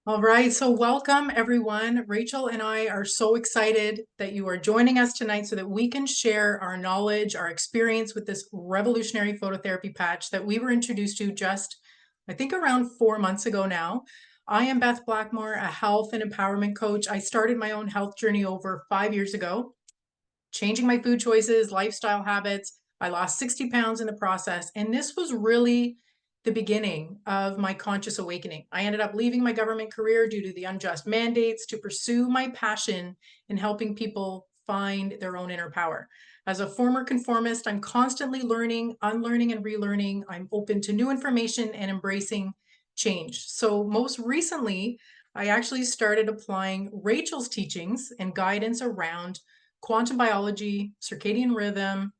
All right, so welcome everyone. Rachel and I are so excited that you are joining us tonight so that we can share our knowledge, our experience with this revolutionary phototherapy patch that we were introduced to just, I think, around 4 months ago now. I am Beth Blackmore, a health and empowerment coach. I started my own health journey over 5 years ago, changing my food choices, lifestyle habits. I lost 60 pounds in the process, and this was really the beginning of my conscious awakening. I ended up leaving my government career due to the unjust mandates to pursue my passion in helping people find their own inner power. As a former conformist, I'm constantly learning, unlearning, and relearning. I'm open to new information and embracing change. So, most recently, I actually started applying Rachel's teachings and guidance around quantum biology, circadian rhythm,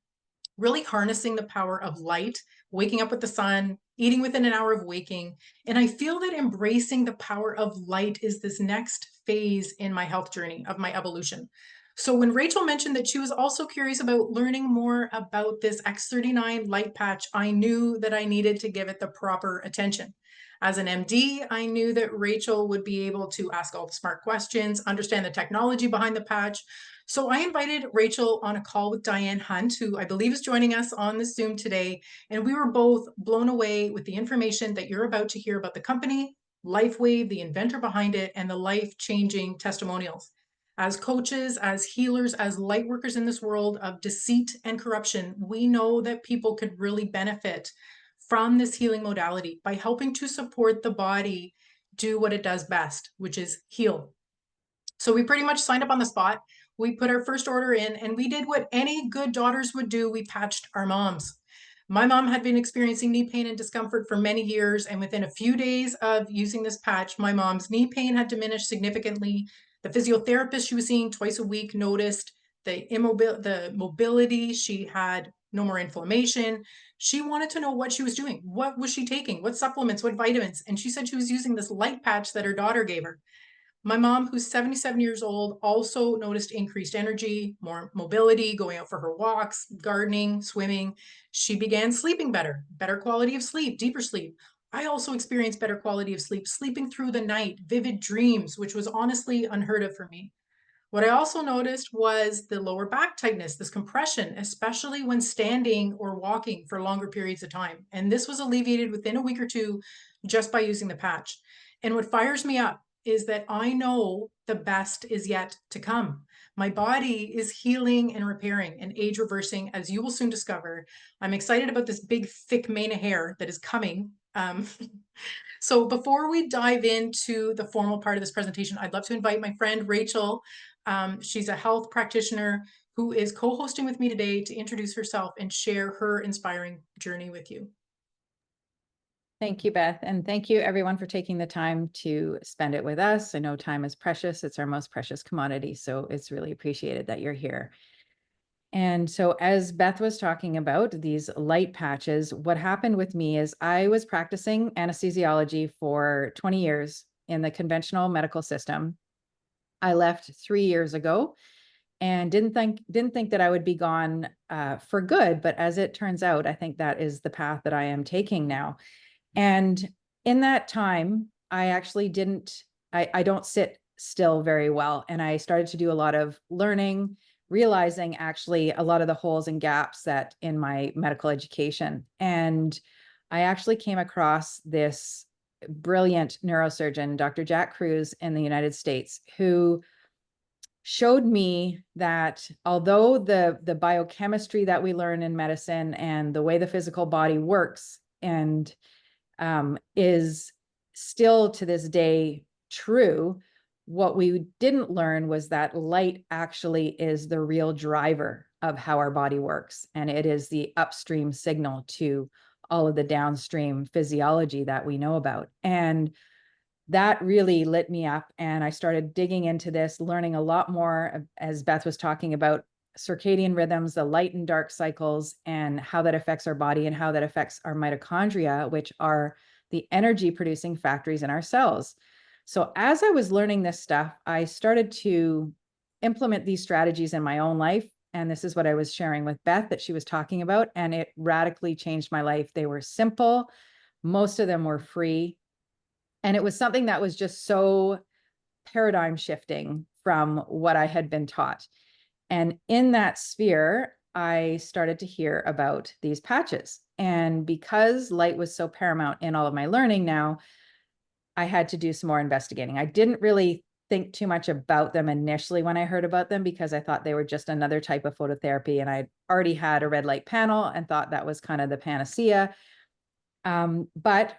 really harnessing the power of light, waking up with the sun, eating within an hour of waking. And I feel that embracing the power of light is this next phase in my health journey of my evolution. So when Rachel mentioned that she was also curious about learning more about this x39 light patch, I knew that I needed to give it the proper attention. As an MD, I knew that Rachel would be able to ask all the smart questions, understand the technology behind the patch. So I invited Rachel on a call with Diane Hunt, who I believe is joining us on the Zoom today. And we were both blown away with the information that you're about to hear about the company, Lifewave, the inventor behind it, and the life-changing testimonials. As coaches, as healers, as light workers in this world of deceit and corruption, we know that people could really benefit from this healing modality by helping to support the body do what it does best, which is heal. So we pretty much signed up on the spot. We put our first order in and we did what any good daughters would do. We patched our moms. My mom had been experiencing knee pain and discomfort for many years. And within a few days of using this patch, my mom's knee pain had diminished significantly. The physiotherapist she was seeing twice a week noticed the mobility. She had no more inflammation. She wanted to know what she was doing. What was she taking? What supplements? What vitamins? And she said she was using this light patch that her daughter gave her. My mom, who's 77 years old, also noticed increased energy, more mobility, going out for her walks, gardening, swimming. She began sleeping better, better quality of sleep, deeper sleep. I also experienced better quality of sleep, sleeping through the night, vivid dreams, which was honestly unheard of for me. What I also noticed was the lower back tightness, this compression, especially when standing or walking for longer periods of time. And this was alleviated within a week or two just by using the patch. And what fires me up is that I know the best is yet to come. My body is healing and repairing and age reversing, as you will soon discover. I'm excited about this big, thick mane of hair that is coming. So before we dive into the formal part of this presentation, I'd love to invite my friend Rachel. She's a health practitioner who is co-hosting with me today to introduce herself and share her inspiring journey with you. Thank you, Beth. And thank you everyone for taking the time to spend it with us. I know time is precious. It's our most precious commodity. So it's really appreciated that you're here. And so as Beth was talking about these light patches, what happened with me is I was practicing anesthesiology for 20 years in the conventional medical system. I left 3 years ago and didn't think that I would be gone for good. But as it turns out, I think that is the path that I am taking now. And in that time, I actually I don't sit still very well. And I started to do a lot of learning, realizing actually a lot of the holes and gaps that in my medical education. And I actually came across this brilliant neurosurgeon, Dr. Jack Cruz in the United States, who showed me that although the biochemistry that we learn in medicine and the way the physical body works and is still to this day true, what we didn't learn was that light actually is the real driver of how our body works. And it is the upstream signal to all of the downstream physiology that we know about. And that really lit me up. And I started digging into this, learning a lot more, as Beth was talking about circadian rhythms, the light and dark cycles, and how that affects our body and how that affects our mitochondria, which are the energy producing factories in our cells. So as I was learning this stuff, I started to implement these strategies in my own life. And this is what I was sharing with Beth that she was talking about. And it radically changed my life. They were simple. Most of them were free. And it was something that was just so paradigm shifting from what I had been taught. And in that sphere, I started to hear about these patches. And because light was so paramount in all of my learning now, I had to do some more investigating. I didn't really think too much about them initially when I heard about them, because I thought they were just another type of phototherapy. And I already had a red light panel and thought that was kind of the panacea. But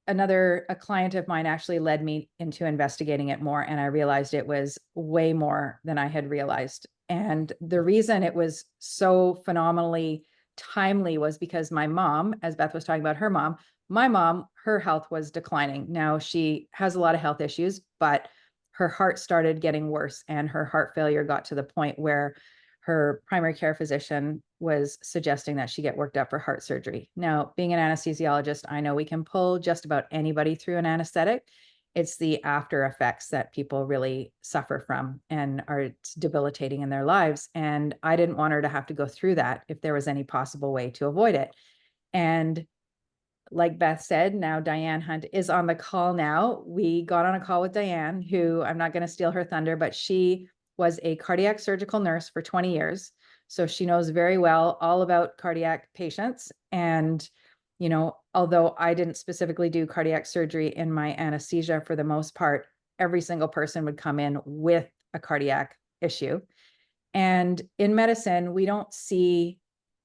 a client of mine actually led me into investigating it more. And I realized it was way more than I had realized. And the reason it was so phenomenally timely was because my mom, as Beth was talking about her mom, my mom, her health was declining. Now she has a lot of health issues, but her heart started getting worse, and her heart failure got to the point where her primary care physician was suggesting that she get worked up for heart surgery. Now, being an anesthesiologist, I know we can pull just about anybody through an anesthetic. It's the after effects that people really suffer from and are debilitating in their lives. And I didn't want her to have to go through that if there was any possible way to avoid it. And like Beth said, now Diane Hunt is on the call now. We got on a call with Diane, who, I'm not going to steal her thunder, but she was a cardiac surgical nurse for 20 years. So she knows very well all about cardiac patients. And, you know, although I didn't specifically do cardiac surgery in my anesthesia, for the most part, every single person would come in with a cardiac issue. And in medicine, we don't see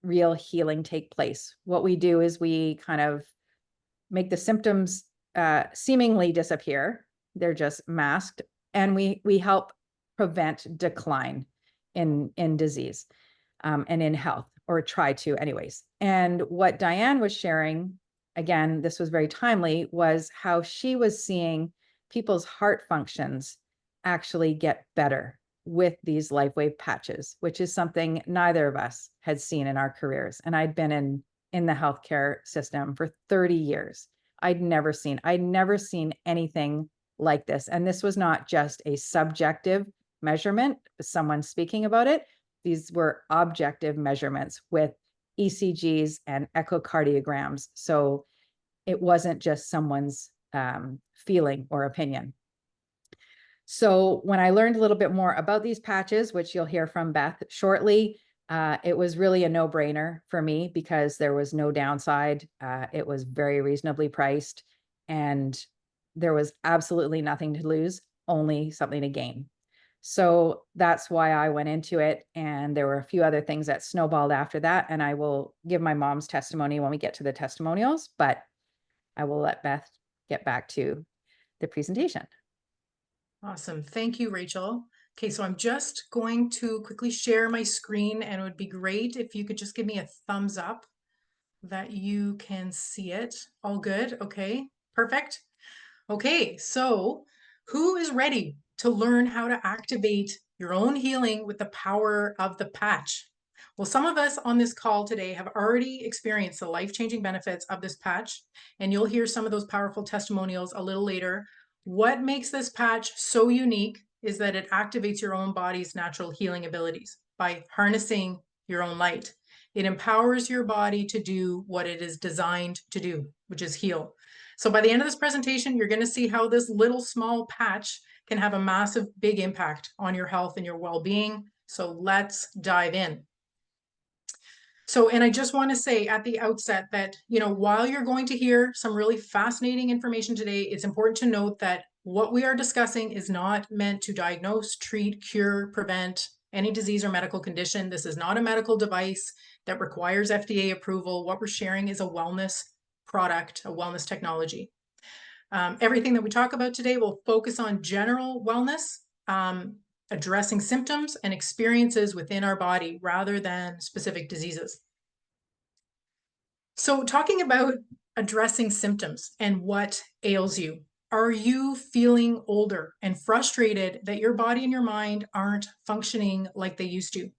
real healing take place. What we do is we kind of make the symptoms seemingly disappear. They're just masked, and we help prevent decline in disease and in health, or try to anyways. And what Diane was sharing, again, this was very timely, was how she was seeing people's heart functions actually get better with these Lifewave patches, which is something neither of us had seen in our careers. And I'd been in the healthcare system for 30 years. I'd never seen anything like this. And this was not just a subjective measurement, someone speaking about it. These were objective measurements with ECGs and echocardiograms. So it wasn't just someone's feeling or opinion. So when I learned a little bit more about these patches, which you'll hear from Beth shortly, it was really a no-brainer for me, because there was no downside. It was very reasonably priced, and there was absolutely nothing to lose, only something to gain. So that's why I went into it. And there were a few other things that snowballed after that. And I will give my mom's testimony when we get to the testimonials, but I will let Beth get back to the presentation. Awesome. Thank you, Rachel. Okay, so I'm just going to quickly share my screen, and it would be great if you could just give me a thumbs up that you can see it. All good? Okay, perfect. Okay, so who is ready to learn how to activate your own healing with the power of the patch? Well, some of us on this call today have already experienced the life-changing benefits of this patch, and you'll hear some of those powerful testimonials a little later. What makes this patch so unique is that it activates your own body's natural healing abilities by harnessing your own light. It empowers your body to do what it is designed to do, which is heal. So by the end of this presentation, you're going to see how this little small patch can have a massive, big impact on your health and your well-being. So let's dive in. So, and I just want to say at the outset that, you know, while you're going to hear some really fascinating information today, it's important to note that what we are discussing is not meant to diagnose, treat, cure, prevent any disease or medical condition. This is not a medical device that requires FDA approval. What we're sharing is a wellness product, a wellness technology. Everything that we talk about today will focus on general wellness, addressing symptoms and experiences within our body rather than specific diseases. So talking about addressing symptoms and what ails you. Are you feeling older and frustrated that your body and your mind aren't functioning like they used to?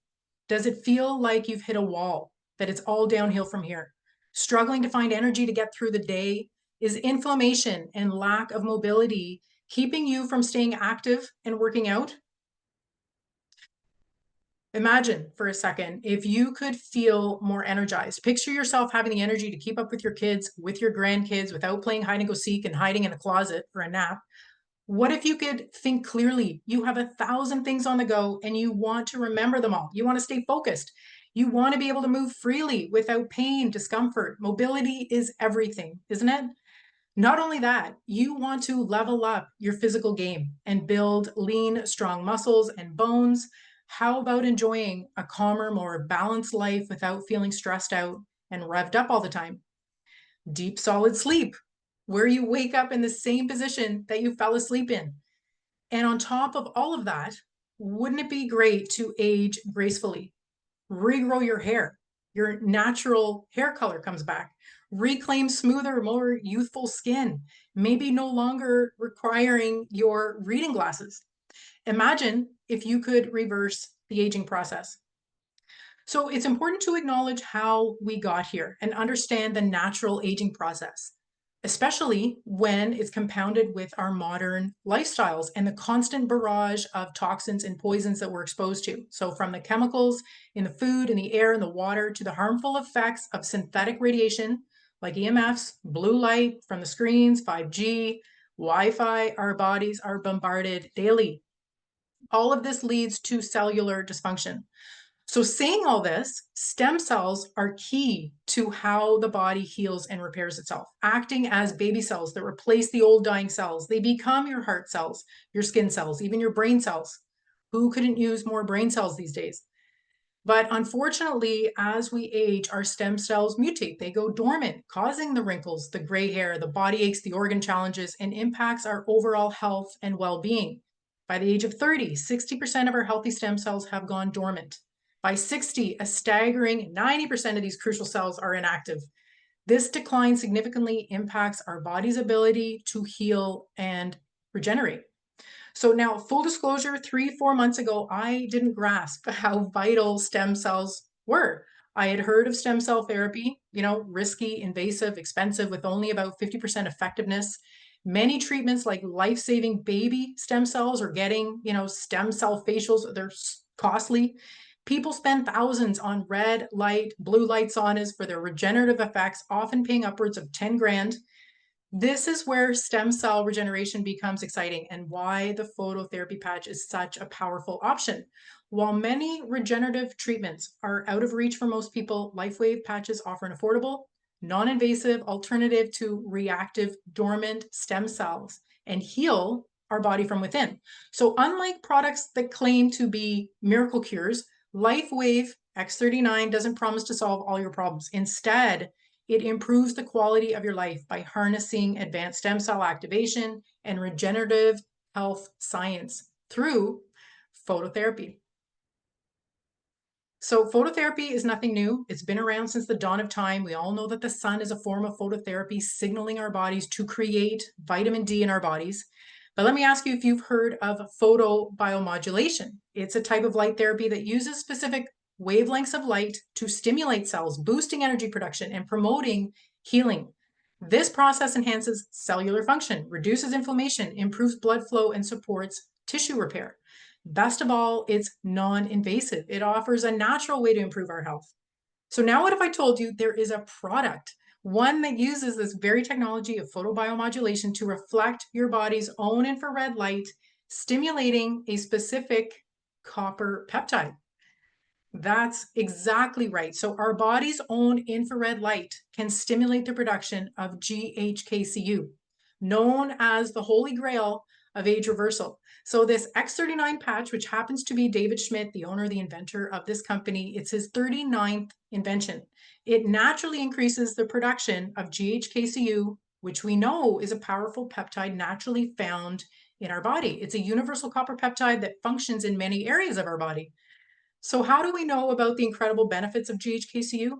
Does it feel like you've hit a wall, that it's all downhill from here? Struggling to find energy to get through the day? Is inflammation and lack of mobility keeping you from staying active and working out? Imagine for a second if you could feel more energized. Picture yourself having the energy to keep up with your kids, with your grandkids, without playing hide and go seek and hiding in a closet for a nap. What if you could think clearly? You have 1,000 things on the go and you want to remember them all. You want to stay focused. You want to be able to move freely without pain, discomfort. Mobility is everything, isn't it? Not only that, you want to level up your physical game and build lean, strong muscles and bones. How about enjoying a calmer, more balanced life without feeling stressed out and revved up all the time? Deep, solid sleep, where you wake up in the same position that you fell asleep in. And on top of all of that, wouldn't it be great to age gracefully? Regrow your hair. Your natural hair color comes back. Reclaim smoother, more youthful skin. Maybe no longer requiring your reading glasses. Imagine if you could reverse the aging process. So it's important to acknowledge how we got here and understand the natural aging process, especially when it's compounded with our modern lifestyles and the constant barrage of toxins and poisons that we're exposed to. So from the chemicals in the food, in the air, in the water, to the harmful effects of synthetic radiation like EMFs, blue light from the screens, 5G, Wi-Fi, our bodies are bombarded daily. All of this leads to cellular dysfunction. So saying all this, stem cells are key to how the body heals and repairs itself, acting as baby cells that replace the old dying cells. They become your heart cells, your skin cells, even your brain cells. Who couldn't use more brain cells these days? But unfortunately, as we age, our stem cells mutate. They go dormant, causing the wrinkles, the gray hair, the body aches, the organ challenges, and impacts our overall health and well-being. By the age of 30, 60% of our healthy stem cells have gone dormant. By 60, a staggering 90% of these crucial cells are inactive. This decline significantly impacts our body's ability to heal and regenerate. So now, full disclosure, 3-4 months ago, I didn't grasp how vital stem cells were. I had heard of stem cell therapy, risky, invasive, expensive, with only about 50% effectiveness. Many treatments like life-saving baby stem cells or getting, stem cell facials, they're costly. People spend thousands on red light, blue light saunas for their regenerative effects, often paying upwards of 10 grand. This is where stem cell regeneration becomes exciting and why the phototherapy patch is such a powerful option. While many regenerative treatments are out of reach for most people, Lifewave patches offer an affordable, non-invasive alternative to reactive dormant stem cells and heal our body from within. So unlike products that claim to be miracle cures, Lifewave x39 doesn't promise to solve all your problems. Instead, it improves the quality of your life by harnessing advanced stem cell activation and regenerative health science through phototherapy. So phototherapy is nothing new. It's been around since the dawn of time. We all know that the sun is a form of phototherapy, signaling our bodies to create vitamin D in our bodies. But let me ask you if you've heard of photobiomodulation. It's a type of light therapy that uses specific wavelengths of light to stimulate cells, boosting energy production and promoting healing. This process enhances cellular function, reduces inflammation, improves blood flow, and supports tissue repair. Best of all, it's non-invasive. It offers a natural way to improve our health. So now what if I told you there is a product, one that uses this very technology of photobiomodulation to reflect your body's own infrared light, stimulating a specific copper peptide? That's exactly right. So our body's own infrared light can stimulate the production of GHKCU, known as the holy grail of age reversal. So this X39 patch, which happens to be David Schmidt, the owner, the inventor of this company, it's his 39th invention. It naturally increases the production of GHKCU, which we know is a powerful peptide naturally found in our body. It's a universal copper peptide that functions in many areas of our body. So how do we know about the incredible benefits of GHKCU?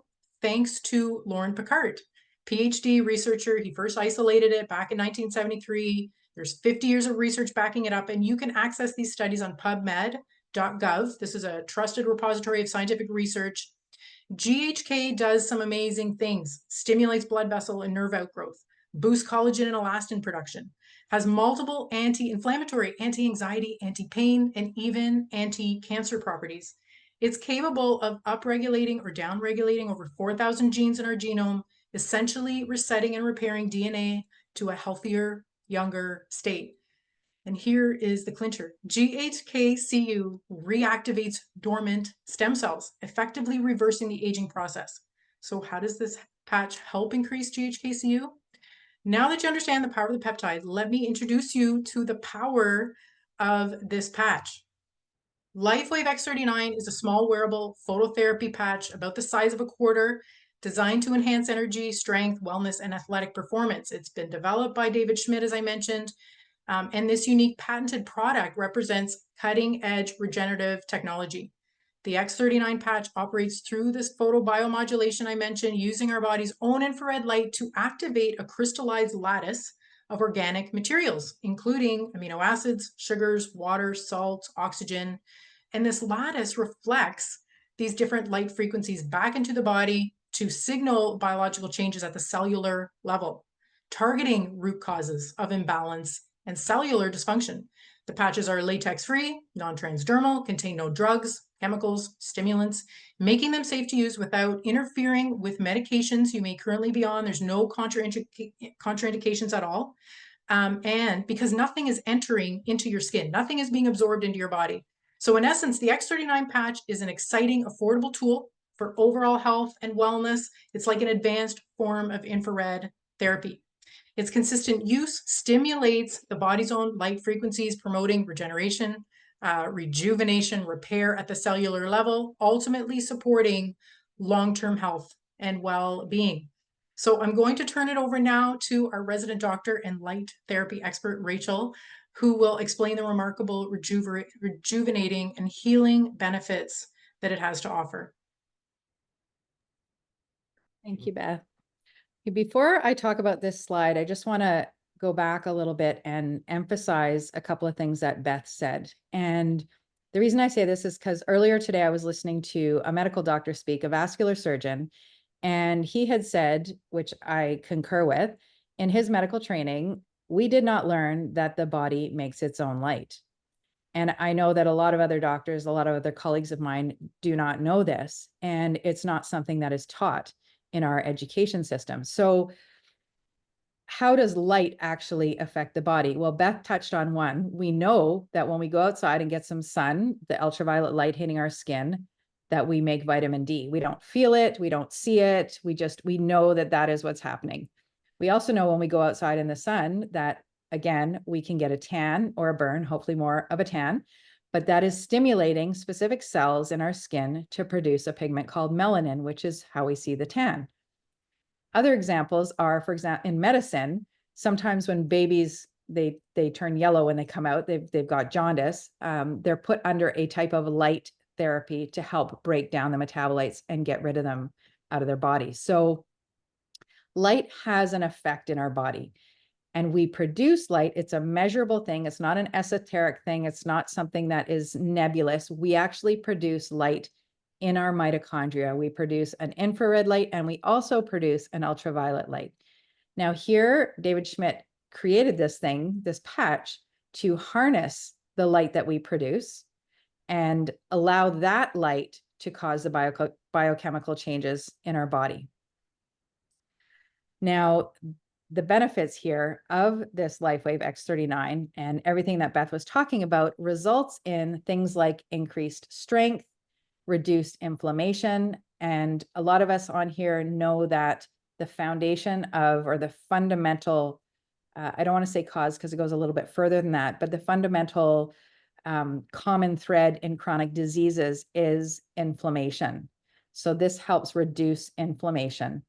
Thanks to Laurent Picard, PhD researcher. He first isolated it back in 1973. There's 50 years of research backing it up, and you can access these studies on pubmed.gov. This is a trusted repository of scientific research. GHK does some amazing things, stimulates blood vessel and nerve outgrowth, boosts collagen and elastin production, has multiple anti-inflammatory, anti-anxiety, anti-pain, and even anti-cancer properties. It's capable of upregulating or downregulating over 4,000 genes in our genome, essentially resetting and repairing DNA to a healthier, younger state. And here is the clincher. GHKCU reactivates dormant stem cells, effectively reversing the aging process. So how does this patch help increase GHKCU? Now that you understand the power of the peptide, let me introduce you to the power of this patch. Lifewave x39 is a small wearable phototherapy patch about the size of a quarter, designed to enhance energy, strength, wellness, and athletic performance. It's been developed by David Schmidt, as I mentioned, and this unique patented product represents cutting-edge regenerative technology. The X39 patch operates through this photobiomodulation I mentioned, using our body's own infrared light to activate a crystallized lattice of organic materials, including amino acids, sugars, water, salts, oxygen. And this lattice reflects these different light frequencies back into the body to signal biological changes at the cellular level, targeting root causes of imbalance and cellular dysfunction. The patches are latex-free, non-transdermal, contain no drugs, chemicals, stimulants, making them safe to use without interfering with medications you may currently be on. There's no contraindications at all. And because nothing is entering into your skin, nothing is being absorbed into your body. So in essence, the X39 patch is an exciting, affordable tool for overall health and wellness. It's like an advanced form of infrared therapy. Its consistent use stimulates the body's own light frequencies, promoting regeneration, rejuvenation, repair at the cellular level, ultimately supporting long-term health and well-being. So I'm going to turn it over now to our resident doctor and light therapy expert, Rachel, who will explain the remarkable rejuvenating and healing benefits that it has to offer. Thank you, Beth. Before I talk about this slide, I just want to go back a little bit and emphasize a couple of things that Beth said. And the reason I say this is because earlier today I was listening to a medical doctor speak, a vascular surgeon, and he had said, which I concur with, in his medical training, we did not learn that the body makes its own light. And I know that a lot of other doctors, a lot of other colleagues of mine do not know this, and it's not something that is taught in our education system. So how does light actually affect the body? Well, Beth touched on one. We know that when we go outside and get some sun, the ultraviolet light hitting our skin, that we make vitamin D. We don't feel it, we don't see it, we know that that is what's happening. We also know when we go outside in the sun that, again, we can get a tan or a burn, hopefully more of a tan, but that is stimulating specific cells in our skin to produce a pigment called melanin, which is how we see the tan. Other examples are, for example, in medicine, sometimes when babies, they turn yellow when they come out, they've got jaundice, they're put under a type of light therapy to help break down the metabolites and get rid of them out of their body. So light has an effect in our body. And we produce light. It's a measurable thing. It's not an esoteric thing. It's not something that is nebulous. We actually produce light in our mitochondria. We produce an infrared light, and we also produce an ultraviolet light. Now here, David Schmidt created this thing, this patch, to harness the light that we produce and allow that light to cause the biochemical changes in our body. Now, the benefits here of this Lifewave X39 and everything that Beth was talking about results in things like increased strength, reduced inflammation. And a lot of us on here know that the foundation of, or the fundamental, I don't want to say cause because it goes a little bit further than that, but the fundamental common thread in chronic diseases is inflammation. So this helps reduce inflammation.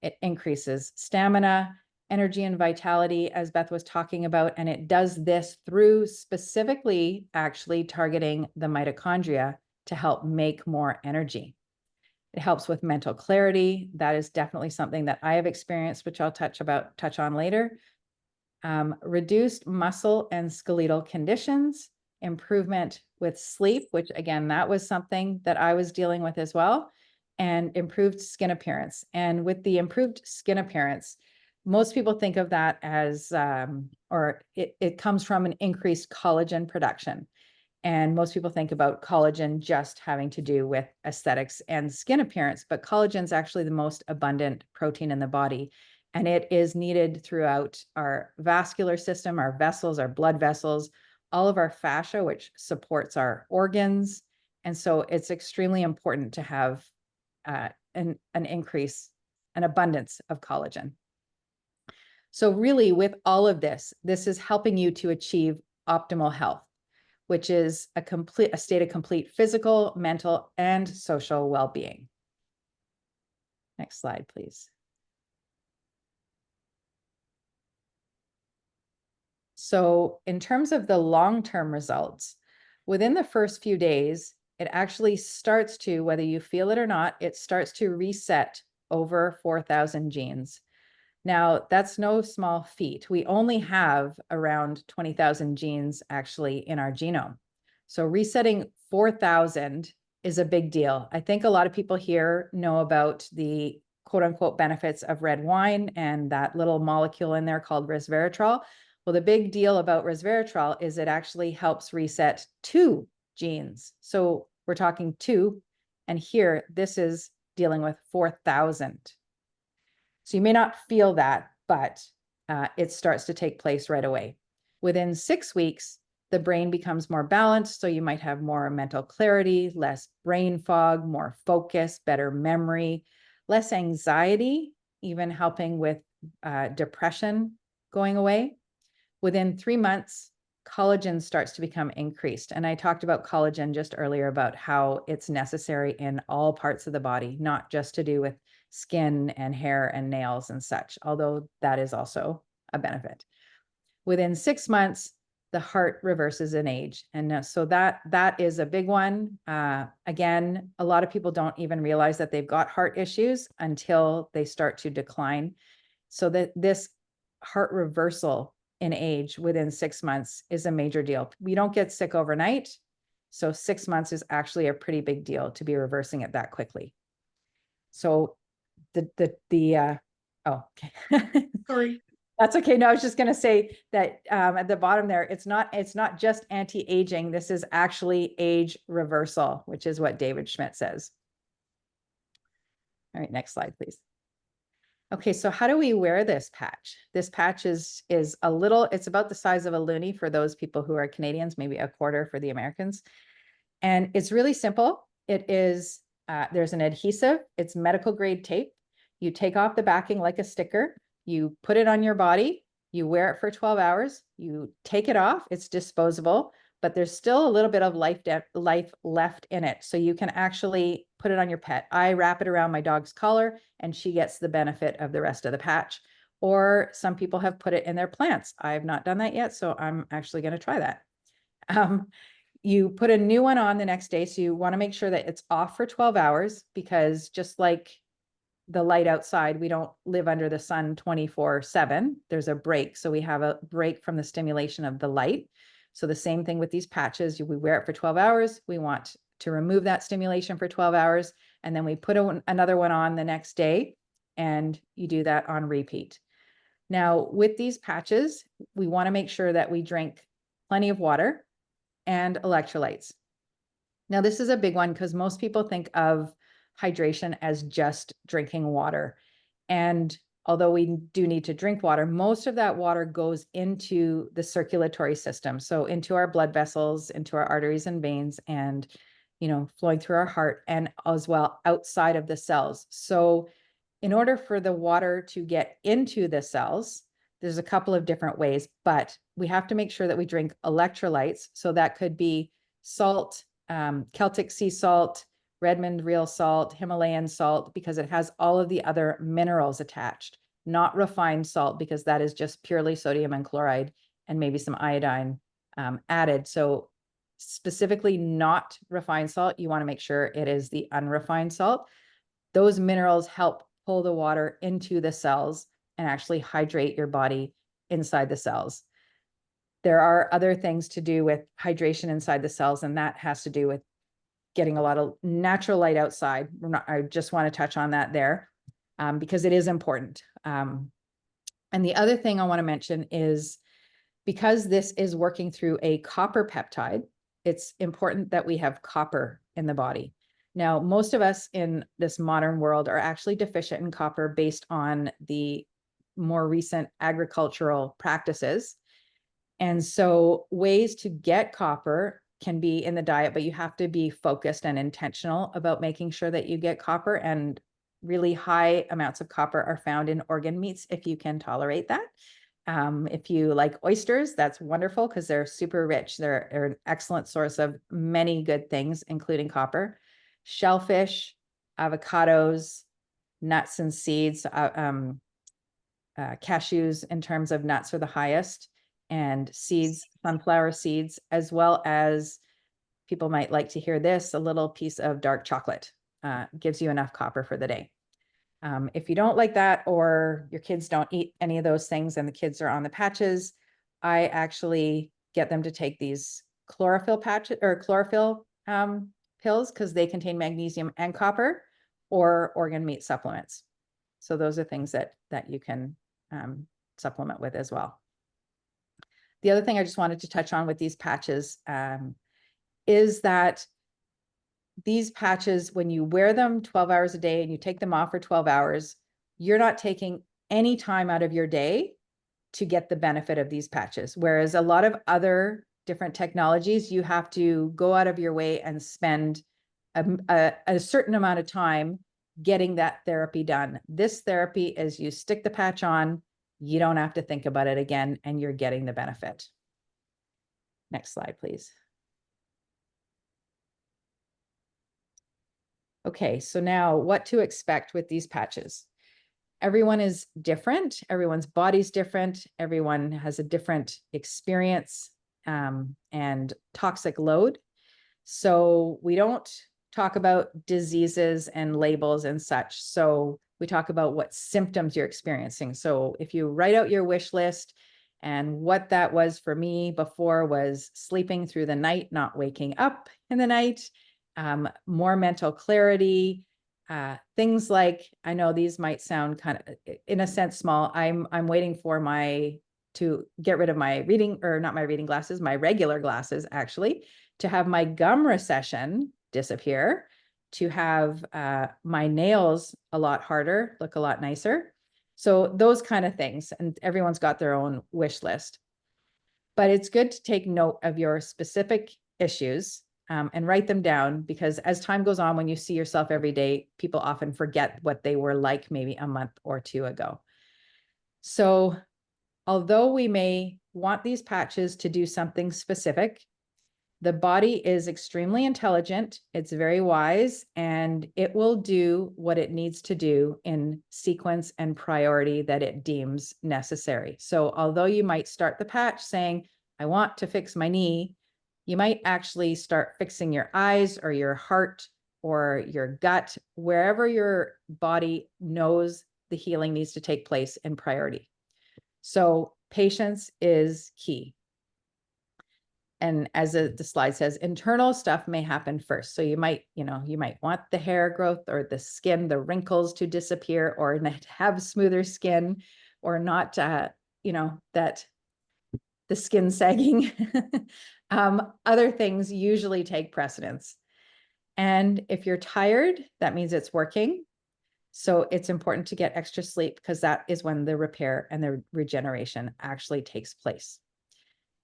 It increases stamina, energy, and vitality, as Beth was talking about, and it does this through specifically actually targeting the mitochondria to help make more energy. It helps with mental clarity. That is definitely something that I have experienced, which I'll touch on later. Reduced muscle and skeletal conditions, improvement with sleep, which again, that was something that I was dealing with as well, and improved skin appearance. And with the improved skin appearance, most people think of that as, it comes from an increased collagen production. And most people think about collagen just having to do with aesthetics and skin appearance, but collagen is actually the most abundant protein in the body. And it is needed throughout our vascular system, our vessels, our blood vessels, all of our fascia, which supports our organs. And so it's extremely important to have an increase, an abundance of collagen. So really with all of this, this is helping you to achieve optimal health, which is a state of complete physical, mental, and social well-being. Next slide, please. So in terms of the long-term results, within the first few days, it actually starts to, whether you feel it or not, it starts to reset over 4,000 genes. Now, that's no small feat. We only have around 20,000 genes actually in our genome. So resetting 4,000 is a big deal. I think a lot of people here know about the quote unquote benefits of red wine and that little molecule in there called resveratrol. Well, the big deal about resveratrol is it actually helps reset 2 genes. So we're talking 2, and here, this is dealing with 4,000. So you may not feel that, but it starts to take place right away. Within 6 weeks, the brain becomes more balanced. So you might have more mental clarity, less brain fog, more focus, better memory, less anxiety, even helping with depression going away. Within 3 months, collagen starts to become increased. And I talked about collagen just earlier about how it's necessary in all parts of the body, not just to do with skin and hair and nails and such, although that is also a benefit. Within 6 months, the heart reverses in age. And so that is a big one. Again, a lot of people don't even realize that they've got heart issues until they start to decline. So that this heart reversal in age within 6 months is a major deal. We don't get sick overnight. So 6 months is actually a pretty big deal to be reversing it that quickly. So oh, okay. Sorry. That's okay. No, I was just going to say that at the bottom there, it's not just anti-aging. This is actually age reversal, which is what David Schmidt says. All right, next slide, please. Okay, so how do we wear this patch? This patch is a little, it's about the size of a loonie for those people who are Canadians, maybe a quarter for the Americans. And it's really simple. It is, there's an adhesive, it's medical grade tape. You take off the backing like a sticker, you put it on your body, you wear it for 12 hours, you take it off, it's disposable, but there's still a little bit of life left in it. So you can actually put it on your pet. I wrap it around my dog's collar and she gets the benefit of the rest of the patch. Or some people have put it in their plants. I have not done that yet, so I'm actually going to try that. You put a new one on the next day. So you want to make sure that it's off for 12 hours because just like the light outside, we don't live under the sun 24/7. There's a break. So we have a break from the stimulation of the light. So the same thing with these patches, we wear it for 12 hours. We want to remove that stimulation for 12 hours. And then we put another one on the next day and you do that on repeat. Now with these patches, we want to make sure that we drink plenty of water and electrolytes. Now this is a big one because most people think of hydration as just drinking water. And although we do need to drink water, most of that water goes into the circulatory system. So into our blood vessels, into our arteries and veins, and, flowing through our heart, and as well outside of the cells. So in order for the water to get into the cells, there's a couple of different ways, but we have to make sure that we drink electrolytes. So that could be salt, Celtic sea salt, Redmond real salt, Himalayan salt, because it has all of the other minerals attached, not refined salt, because that is just purely sodium and chloride and maybe some iodine added. So specifically not refined salt, you want to make sure it is the unrefined salt. Those minerals help pull the water into the cells and actually hydrate your body inside the cells. There are other things to do with hydration inside the cells, and that has to do with getting a lot of natural light outside. I just want to touch on that there because it is important. And the other thing I want to mention is because this is working through a copper peptide, it's important that we have copper in the body. Now, most of us in this modern world are actually deficient in copper based on the more recent agricultural practices. And so ways to get copper can be in the diet, but you have to be focused and intentional about making sure that you get copper, and really high amounts of copper are found in organ meats if you can tolerate that. If you like oysters, that's wonderful because they're super rich. They're an excellent source of many good things, including copper. Shellfish, avocados, nuts and seeds, cashews in terms of nuts are the highest, and seeds, sunflower seeds, as well as, people might like to hear this, a little piece of dark chocolate gives you enough copper for the day. If you don't like that, or your kids don't eat any of those things and the kids are on the patches, I actually get them to take these chlorophyll patches or chlorophyll pills, because they contain magnesium and copper, or organ meat supplements. So those are things that you can supplement with as well. The other thing I just wanted to touch on with these patches is that these patches, when you wear them 12 hours a day and you take them off for 12 hours, you're not taking any time out of your day to get the benefit of these patches. Whereas a lot of other different technologies, you have to go out of your way and spend a certain amount of time getting that therapy done. This therapy is you stick the patch on, you don't have to think about it again, and you're getting the benefit. Next slide, please. Okay, so now what to expect with these patches. Everyone is different. Everyone's body's different. Everyone has a different experience and toxic load. So we don't talk about diseases and labels and such. So we talk about what symptoms you're experiencing. So if you write out your wish list, and what that was for me before was sleeping through the night, not waking up in the night, more mental clarity, things like, I know these might sound kind of, in a sense, small. I'm waiting for to get rid of my reading, or not my reading glasses, my regular glasses, actually, to have my gum recession disappear, to have my nails a lot harder, look a lot nicer. So those kind of things, and everyone's got their own wish list. But it's good to take note of your specific issues and write them down, because as time goes on, when you see yourself every day, people often forget what they were like maybe a month or two ago. So although we may want these patches to do something specific, the body is extremely intelligent, it's very wise, and it will do what it needs to do in sequence and priority that it deems necessary. So although you might start the patch saying, I want to fix my knee, you might actually start fixing your eyes or your heart or your gut, wherever your body knows the healing needs to take place in priority. So patience is key. And as the slide says, internal stuff may happen first. So you might want the hair growth or the skin, the wrinkles to disappear, or not have smoother skin, or not, that the skin sagging. Other things usually take precedence. And if you're tired, that means it's working. So it's important to get extra sleep, because that is when the repair and the regeneration actually takes place.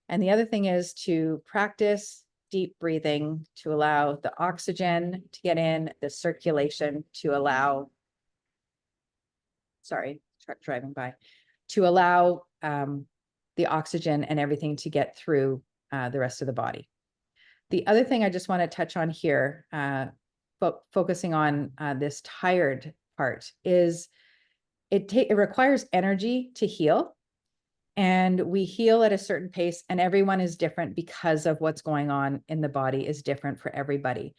And the other thing is to practice deep breathing to allow the oxygen to get in, the circulation to allow, truck driving by, to allow the oxygen and everything to get through the rest of the body. The other thing I just want to touch on here, focusing on this tired part, is it requires energy to heal. And we heal at a certain pace, and everyone is different because of what's going on in the body is different for everybody.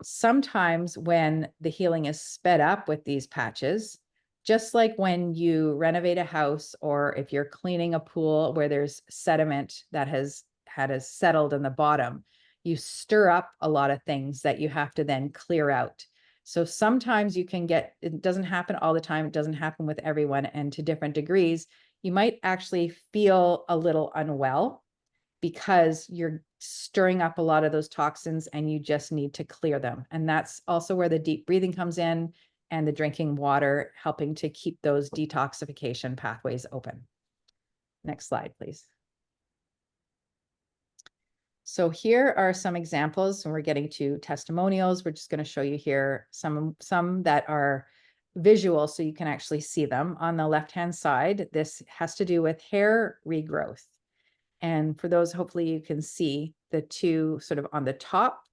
Sometimes when the healing is sped up with these patches, just like when you renovate a house, or if you're cleaning a pool where there's sediment that has settled in the bottom, you stir up a lot of things that you have to then clear out. So sometimes you can it doesn't happen all the time. It doesn't happen with everyone, and to different degrees. You might actually feel a little unwell. because you're stirring up a lot of those toxins and you just need to clear them. And that's also where the deep breathing comes in, and the drinking water, helping to keep those detoxification pathways open. Next slide, please. So here are some examples, and we're getting to testimonials. We're just going to show you here some that are visual so you can actually see them. On the left-hand side, this has to do with hair regrowth. And for those, hopefully you can see the two sort of on the top.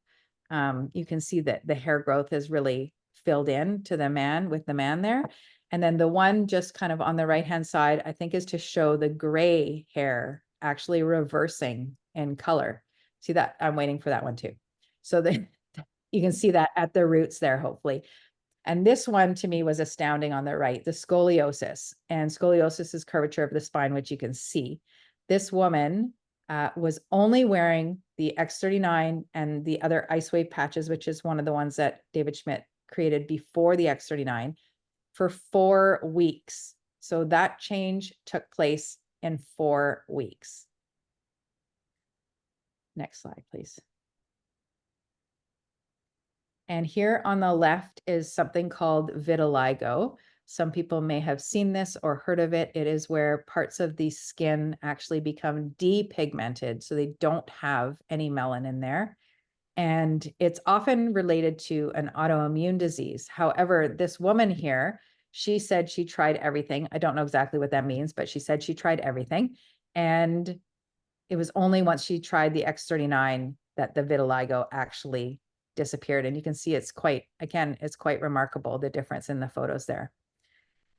You can see that the hair growth is really filled in to the man, with the man there. And then the one just kind of on the right-hand side, I think, is to show the gray hair actually reversing in color. See that? I'm waiting for that one too. So that you can see that at the roots there, hopefully. And this one to me was astounding on the right, the scoliosis. And scoliosis is curvature of the spine, which you can see. This woman was only wearing the X39 and the other Icewave patches, which is one of the ones that David Schmidt created before the X39, for 4 weeks. So that change took place in 4 weeks. Next slide, please. And here on the left is something called vitiligo. Some people may have seen this or heard of it. It is where parts of the skin actually become depigmented, so they don't have any melanin there. And it's often related to an autoimmune disease. However, this woman here, she said she tried everything. I don't know exactly what that means, but she said she tried everything. And it was only once she tried the X39 that the vitiligo actually disappeared. And you can see it's quite, again, it's quite remarkable, the difference in the photos there.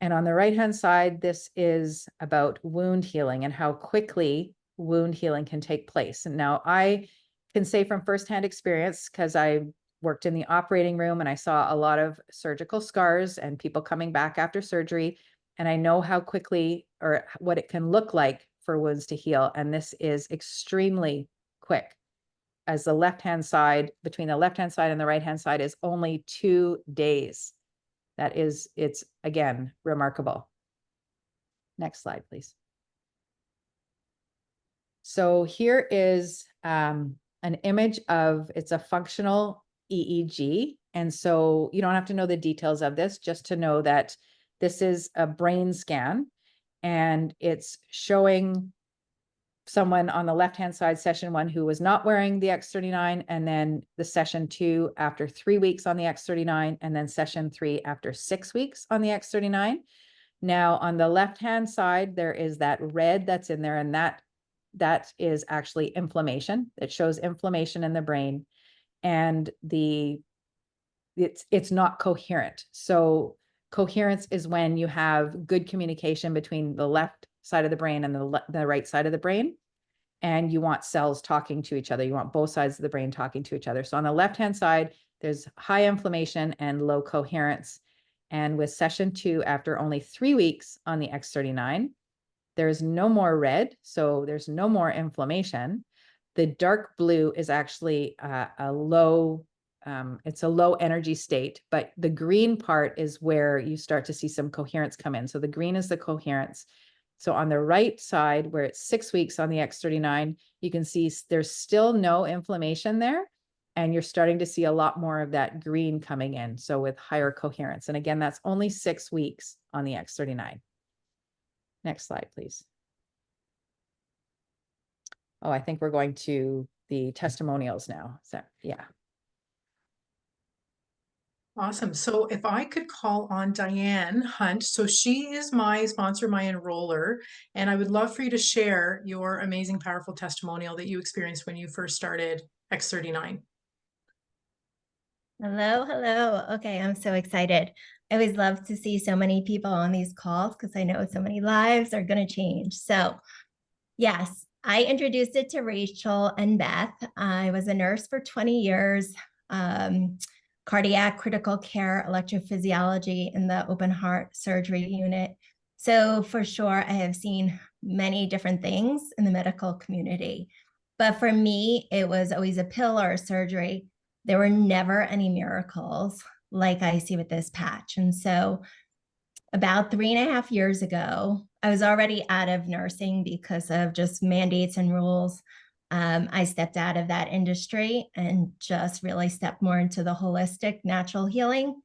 And on the right-hand side, this is about wound healing and how quickly wound healing can take place. And now I can say from firsthand experience, because I worked in the operating room and I saw a lot of surgical scars and people coming back after surgery. And I know how quickly, or what it can look like for wounds to heal. And this is extremely quick. As the left-hand side, between the left-hand side and the right-hand side, is only 2 days. That is, it's again, remarkable. Next slide, please. So here is an image of, it's a functional EEG. And so you don't have to know the details of this, just to know that this is a brain scan, and it's showing someone on the left-hand side, session 1, who was not wearing the X39, and then the session 2 after 3 weeks on the X39, and then session 3 after 6 weeks on the X39. Now on the left-hand side, there is that red that's in there, and that is actually inflammation. It shows inflammation in the brain, and it's not coherent. So coherence is when you have good communication between the left side of the brain and the right side of the brain. And you want cells talking to each other. You want both sides of the brain talking to each other. So on the left-hand side, there's high inflammation and low coherence. And with session 2, after only 3 weeks on the X39, there's no more red. So there's no more inflammation. The dark blue is actually a low, it's a low energy state, but the green part is where you start to see some coherence come in. So the green is the coherence. So on the right side, where it's 6 weeks on the X39, you can see there's still no inflammation there. And you're starting to see a lot more of that green coming in. So with higher coherence. And again, that's only 6 weeks on the X39. Next slide, please. Oh, I think we're going to the testimonials now. So yeah. Awesome. So if I could call on Diane Hunt, so she is my sponsor, my enroller, and I would love for you to share your amazing, powerful testimonial that you experienced when you first started X39. Hello, hello. Okay, I'm so excited. I always love to see so many people on these calls because I know so many lives are going to change. So yes, I introduced it to Rachel and Beth. I was a nurse for 20 years, cardiac critical care, electrophysiology in the open heart surgery unit. So for sure, I have seen many different things in the medical community. But for me, it was always a pill or a surgery. There were never any miracles like I see with this patch. And so about 3.5 years ago, I was already out of nursing because of just mandates and rules. I stepped out of that industry and just really stepped more into the holistic natural healing.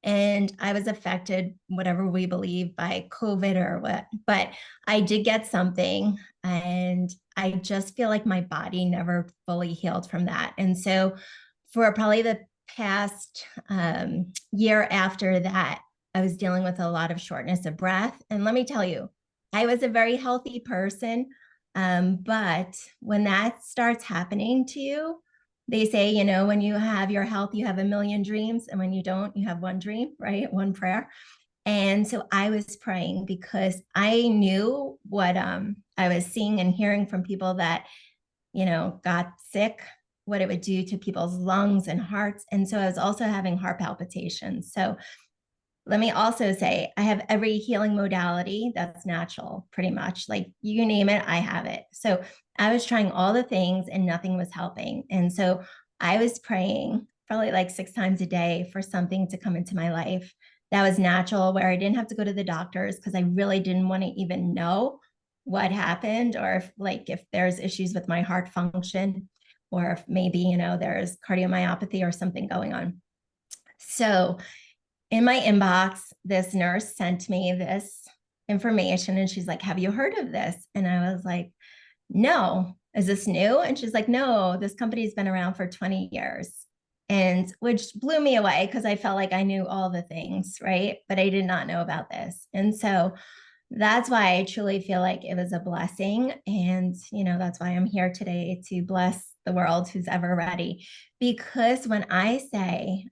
And I was affected, whatever we believe, by COVID or what, but I did get something, and I just feel like my body never fully healed from that. And so for probably the past year after that, I was dealing with a lot of shortness of breath. And let me tell you, I was a very healthy person. But when that starts happening to you, they say, you know, when you have your health, you have a million dreams. And when you don't, you have one dream, right? One prayer. And so I was praying because I knew what I was seeing and hearing from people that, you know, got sick, what it would do to people's lungs and hearts. And so I was also having heart palpitations. So let me also say, I have every healing modality that's natural, pretty much. Like you name it, I have it. So I was trying all the things and nothing was helping. And so I was praying probably like 6 times a day for something to come into my life that was natural, where I didn't have to go to the doctors, because I really didn't want to even know what happened, or if there's issues with my heart function, or if maybe, you know, there's cardiomyopathy or something going on. So in my inbox, this nurse sent me this information, and she's like, have you heard of this? And I was like, no. Is this new? And she's like, no, this company's been around for 20 years. And which blew me away, because I felt like I knew all the things, right? But I did not know about this. And so that's why I truly feel like it was a blessing. And, you know, that's why I'm here today, to bless the world who's ever ready. Because when I say,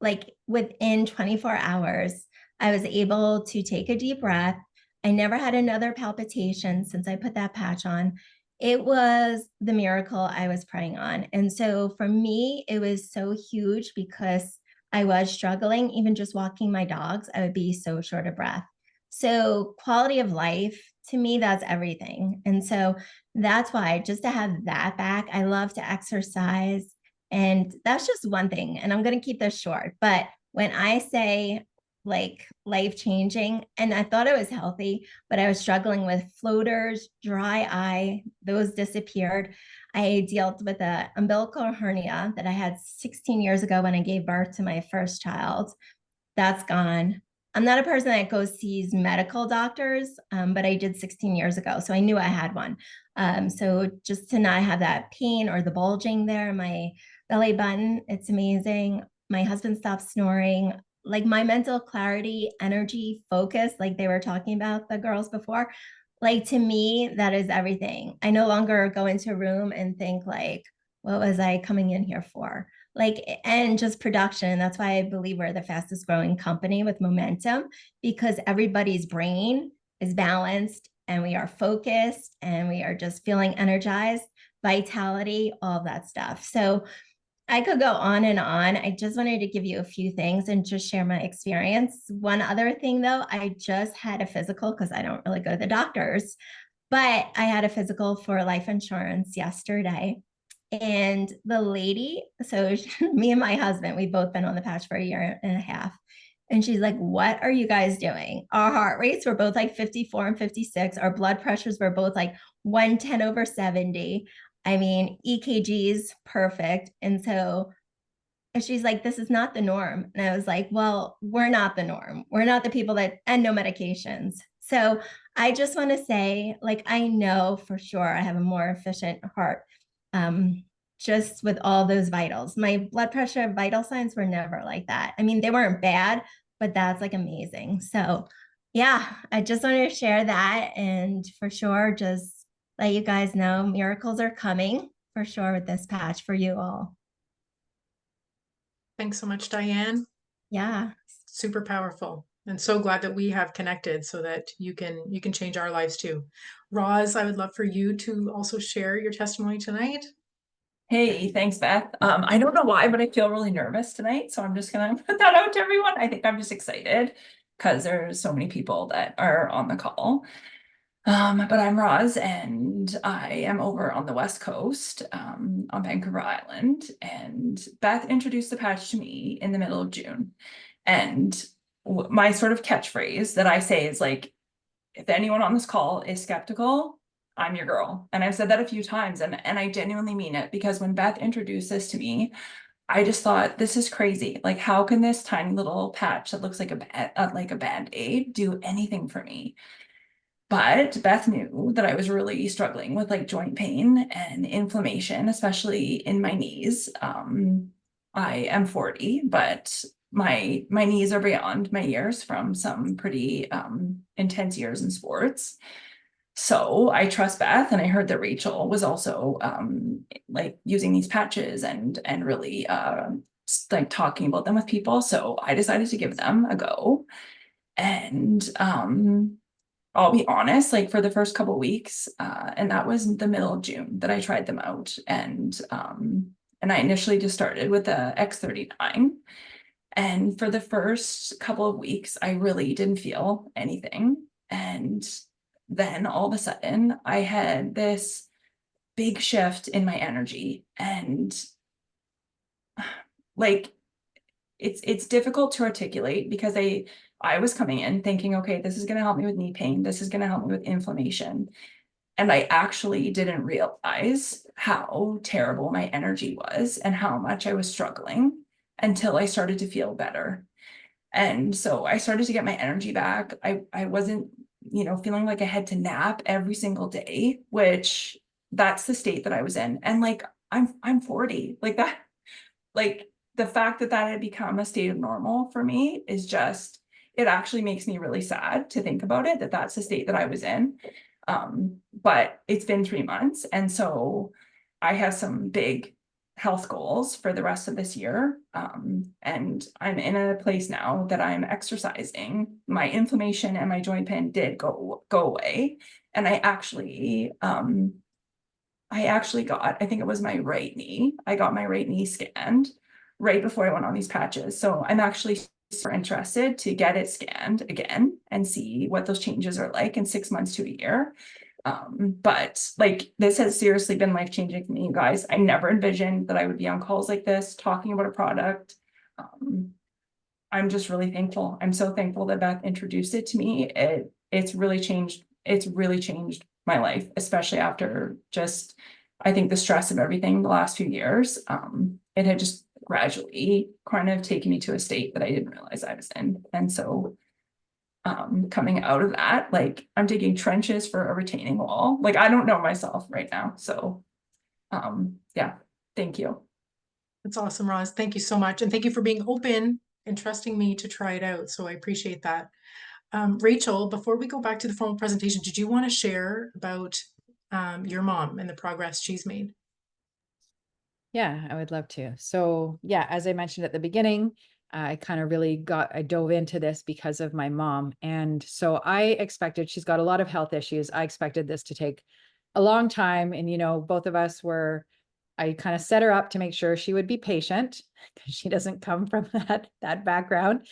like within 24 hours, I was able to take a deep breath. I never had another palpitation since I put that patch on. It was the miracle I was praying on. And so for me, it was so huge, because I was struggling. Even just walking my dogs, I would be so short of breath. So quality of life, to me, that's everything. And so that's why, just to have that back, I love to exercise. And that's just one thing. And I'm going to keep this short. But when I say like life changing, and I thought I was healthy, but I was struggling with floaters, dry eye, those disappeared. I dealt with an umbilical hernia that I had 16 years ago when I gave birth to my first child. That's gone. I'm not a person that goes sees medical doctors, but I did 16 years ago. So I knew I had one. So just to not have that pain or the bulging there, my belly button, it's amazing. My husband stopped snoring. Like my mental clarity, energy, focus, like they were talking about, the girls before, like to me, that is everything. I no longer go into a room and think like, what was I coming in here for? Like, and just production. That's why I believe we're the fastest growing company with momentum, because everybody's brain is balanced and we are focused and we are just feeling energized, vitality, all that stuff. So I could go on and on. I just wanted to give you a few things and just share my experience. One other thing though, I just had a physical, because I don't really go to the doctors, but I had a physical for life insurance yesterday. And the lady, so me and my husband, we've both been on the patch for a year and a half. And she's like, what are you guys doing? Our heart rates were both like 54 and 56. Our blood pressures were both like 110/70. I mean, EKG's perfect. And so she's like, this is not the norm. And I was like, well, we're not the norm. We're not the people that, and no medications. So I just want to say, like, I know for sure I have a more efficient heart, just with all those vitals. My blood pressure vital signs were never like that. I mean, they weren't bad, but that's like amazing. So yeah, I just wanted to share that. And for sure, just let you guys know miracles are coming for sure with this patch for you all. Thanks so much, Diane. Yeah. Super powerful. And so glad that we have connected so that you can change our lives too. Roz, I would love for you to also share your testimony tonight. Hey, thanks, Beth. I don't know why, but I feel really nervous tonight. So I'm just gonna put that out to everyone. I think I'm just excited because there's so many people that are on the call. But I'm Roz, and I am over on the West Coast, on Vancouver Island. And Beth introduced the patch to me in the middle of June. And my sort of catchphrase that I say is like, if anyone on this call is skeptical, I'm your girl. And I've said that a few times, and I genuinely mean it, because when Beth introduced this to me, I just thought, this is crazy. Like, how can this tiny little patch that looks like a Band-Aid do anything for me? But Beth knew that I was really struggling with like joint pain and inflammation, especially in my knees. I am 40, but my knees are beyond my years from some pretty intense years in sports. So I trust Beth, and I heard that Rachel was also like using these patches and really like talking about them with people. So I decided to give them a go. And I'll be honest, like for the first couple weeks, and that was the middle of June that I tried them out. And I initially just started with the x39. And for the first couple of weeks, I really didn't feel anything. And then all of a sudden, I had this big shift in my energy. And like, it's difficult to articulate, because I was coming in thinking, okay, this is going to help me with knee pain. This is going to help me with inflammation. And I actually didn't realize how terrible my energy was and how much I was struggling until I started to feel better. And so I started to get my energy back. I wasn't, feeling like I had to nap every single day, which that's the state that I was in. And like, I'm 40, like that, like the fact that had become a state of normal for me is just, it actually makes me really sad to think about it, that that's the state that I was in. But it's been 3 months. And so I have some big health goals for the rest of this year. And I'm in a place now that I'm exercising. My inflammation and my joint pain did go away. And I actually got, I think it was my right knee. I got my right knee scanned right before I went on these patches. So I'm actually super interested to get it scanned again and see what those changes are like in 6 months to a year. But like, this has seriously been life-changing for me, you guys. I never envisioned that I would be on calls like this, talking about a product. I'm just really thankful. I'm so thankful that Beth introduced it to me. It's really changed my life, especially after just, I think, the stress of everything the last few years. It had just gradually kind of taken me to a state that I didn't realize I was in. And so coming out of that, like, I'm digging trenches for a retaining wall. Like, I don't know myself right now. So yeah, thank you. That's awesome, Roz. Thank you so much. And thank you for being open and trusting me to try it out. So I appreciate that. Rachel, before we go back to the formal presentation, did you want to share about your mom and the progress she's made? Yeah, I would love to. So yeah, as I mentioned at the beginning, I kind of really I dove into this because of my mom. And so I expected, she's got a lot of health issues. I expected this to take a long time. And, both of us I kind of set her up to make sure she would be patient, because she doesn't come from that background.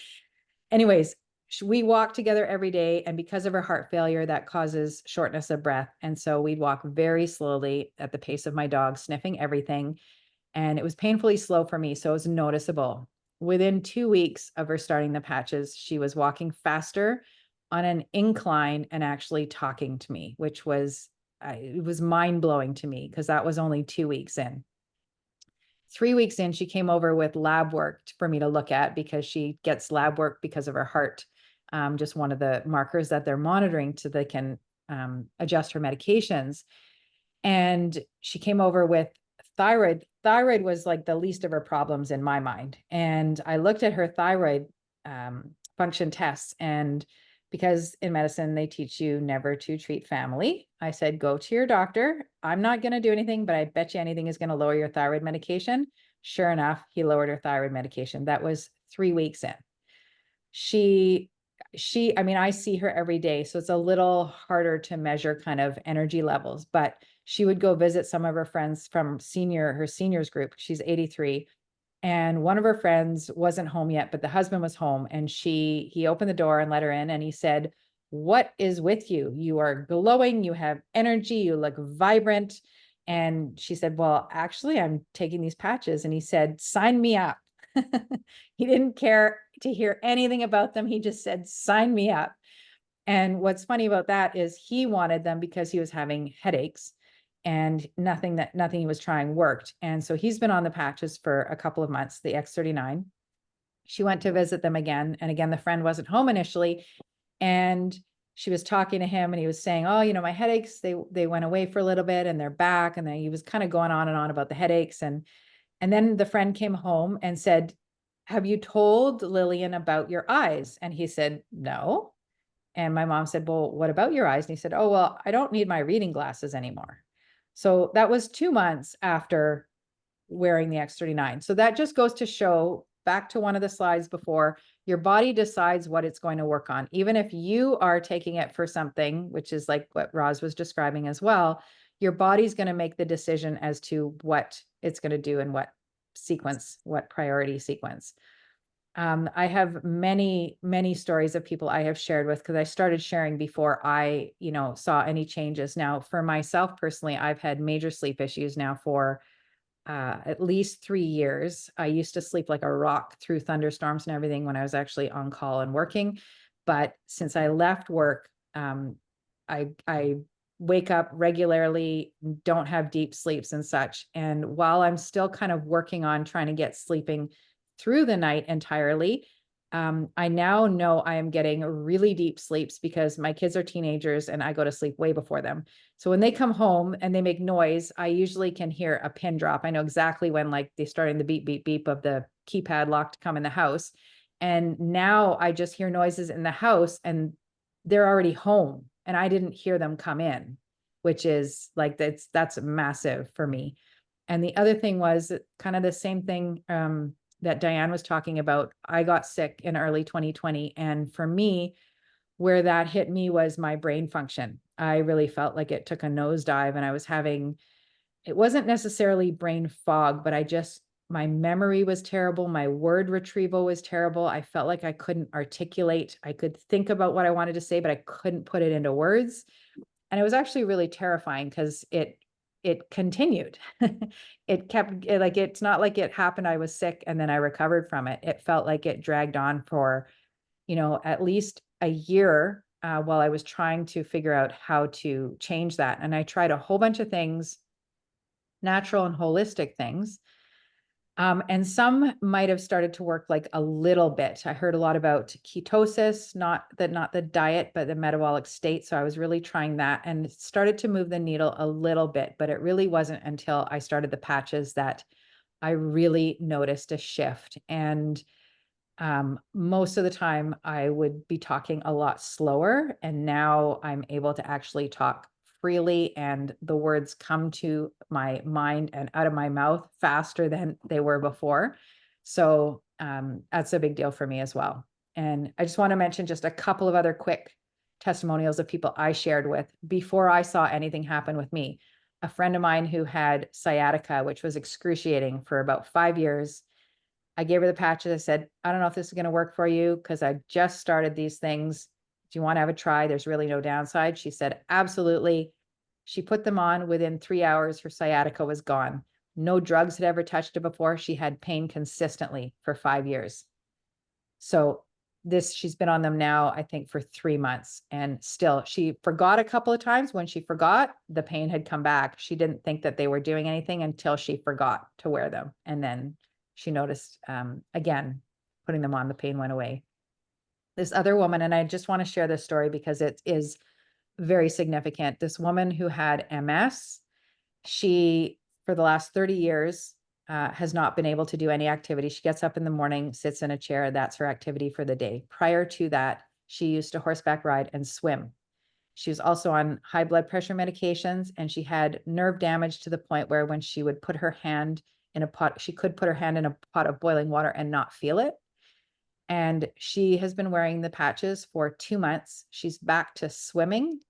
Anyways, we walk together every day, and because of her heart failure, that causes shortness of breath. And so we'd walk very slowly at the pace of my dog, sniffing everything. And it was painfully slow for me, so it was noticeable. Within 2 weeks of her starting the patches, she was walking faster on an incline and actually talking to me, which was, it was mind-blowing to me, because that was only 2 weeks in. 3 weeks in, she came over with lab work for me to look at, because she gets lab work because of her heart. Just one of the markers that they're monitoring so they can adjust her medications. And she came over with thyroid. Thyroid was like the least of her problems in my mind. And I looked at her thyroid function tests, and because in medicine, they teach you never to treat family, I said, go to your doctor. I'm not going to do anything, but I bet you anything is going to lower your thyroid medication. Sure enough, he lowered her thyroid medication. That was 3 weeks in. I mean, I see her every day, so it's a little harder to measure kind of energy levels, but she would go visit some of her friends from her seniors group. She's 83. And one of her friends wasn't home yet, but the husband was home, and he opened the door and let her in. And he said, "What is with you? You are glowing. You have energy. You look vibrant." And she said, "Well, actually, I'm taking these patches." And he said, "Sign me up." He didn't care to hear anything about them. He just said, "Sign me up." And what's funny about that is he wanted them because he was having headaches and nothing he was trying worked. And so he's been on the patches for a couple of months, the X39. She went to visit them again. And again, the friend wasn't home initially. And she was talking to him and he was saying, oh, my headaches, they went away for a little bit and they're back. And then he was kind of going on and on about the headaches. And then the friend came home and said, have you told Lillian about your eyes? And he said, no. And my mom said, well, what about your eyes? And he said, oh, well, I don't need my reading glasses anymore. So that was 2 months after wearing the X39. So that just goes to show, back to one of the slides before, your body decides what it's going to work on. Even if you are taking it for something, which is like what Roz was describing as well, your body's going to make the decision as to what it's going to do and what sequence, what priority sequence. I have many, many stories of people I have shared with, because I started sharing before I, saw any changes. Now, for myself personally, I've had major sleep issues now for at least 3 years. I used to sleep like a rock through thunderstorms and everything when I was actually on call and working. But since I left work, I wake up regularly, don't have deep sleeps and such. And while I'm still kind of working on trying to get sleeping through the night entirely, I now know I am getting really deep sleeps because my kids are teenagers and I go to sleep way before them. So when they come home and they make noise, I usually can hear a pin drop. I know exactly when they're starting the beep, beep, beep of the keypad lock to come in the house. And now I just hear noises in the house and they're already home and I didn't hear them come in, which is that's massive for me. And the other thing was kind of the same thing, that Diane was talking about. I got sick in early 2020. And for me, where that hit me was my brain function. I really felt like it took a nosedive and I was it wasn't necessarily brain fog, but my memory was terrible. My word retrieval was terrible. I felt like I couldn't articulate. I could think about what I wanted to say, but I couldn't put it into words. And it was actually really terrifying because it continued. It kept it's not like it happened, I was sick and then I recovered from it. It felt like it dragged on for, at least a year, while I was trying to figure out how to change that. And I tried a whole bunch of things, natural and holistic things. And some might have started to work like a little bit. I heard a lot about ketosis, not the diet, but the metabolic state. So I was really trying that and it started to move the needle a little bit, but it really wasn't until I started the patches that I really noticed a shift. And most of the time I would be talking a lot slower, and now I'm able to actually talk freely and the words come to my mind and out of my mouth faster than they were before. So that's a big deal for me as well. And I just want to mention just a couple of other quick testimonials of people I shared with before I saw anything happen with me. A friend of mine who had sciatica, which was excruciating for about 5 years. I gave her the patches. I said, I don't know if this is going to work for you because I just started these things. Do you want to have a try? There's really no downside. She said, absolutely. She put them on. Within 3 hours, her sciatica was gone. No drugs had ever touched it before. She had pain consistently for 5 years. So she's been on them now, I think, for 3 months. And still, she forgot a couple of times. When she forgot, the pain had come back. She didn't think that they were doing anything until she forgot to wear them. And then she noticed, again, putting them on, the pain went away. This other woman, and I just want to share this story because it is very significant. This woman who had MS, she, for the last 30 years, has not been able to do any activity. She gets up in the morning, sits in a chair. That's her activity for the day. Prior to that, she used to horseback ride and swim. She was also on high blood pressure medications, and she had nerve damage to the point where when she would put her hand in a pot, she could put her hand in a pot of boiling water and not feel it. And she has been wearing the patches for 2 months. She's back to swimming.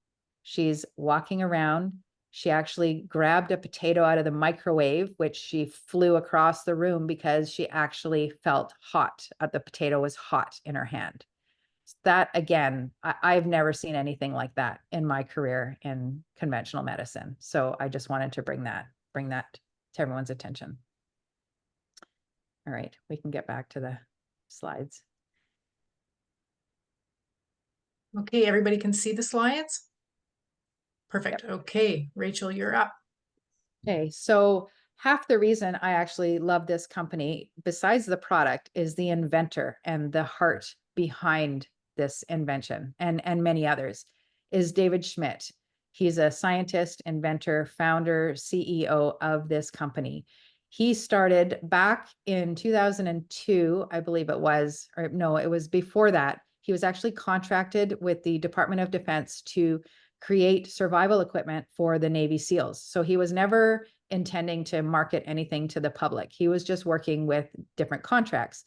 She's walking around. She actually grabbed a potato out of the microwave, which she flew across the room because she actually felt hot. The potato was hot in her hand. That, again, I've never seen anything like that in my career in conventional medicine. So I just wanted to bring that to everyone's attention. All right, we can get back to the slides. Okay, everybody can see the slides? Perfect. Okay, Rachel, you're up. Okay, so half the reason I actually love this company, besides the product, is the inventor and the heart behind this invention and many others, is David Schmidt. He's a scientist, inventor, founder, CEO of this company. He started back in 2002, I believe it was, or no, it was before that. He was actually contracted with the Department of Defense to create survival equipment for the Navy SEALs. So he was never intending to market anything to the public. He was just working with different contracts.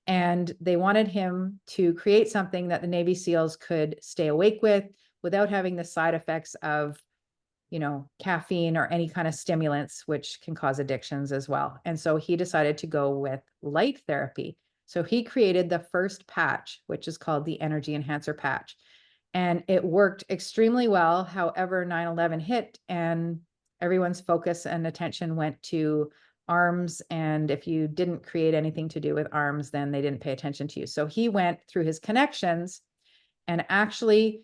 And they wanted him to create something that the Navy SEALs could stay awake with without having the side effects of, caffeine or any kind of stimulants, which can cause addictions as well. And so he decided to go with light therapy. So he created the first patch, which is called the Energy Enhancer patch. And it worked extremely well. However, 9/11 hit and everyone's focus and attention went to arms. And if you didn't create anything to do with arms, then they didn't pay attention to you. So he went through his connections and actually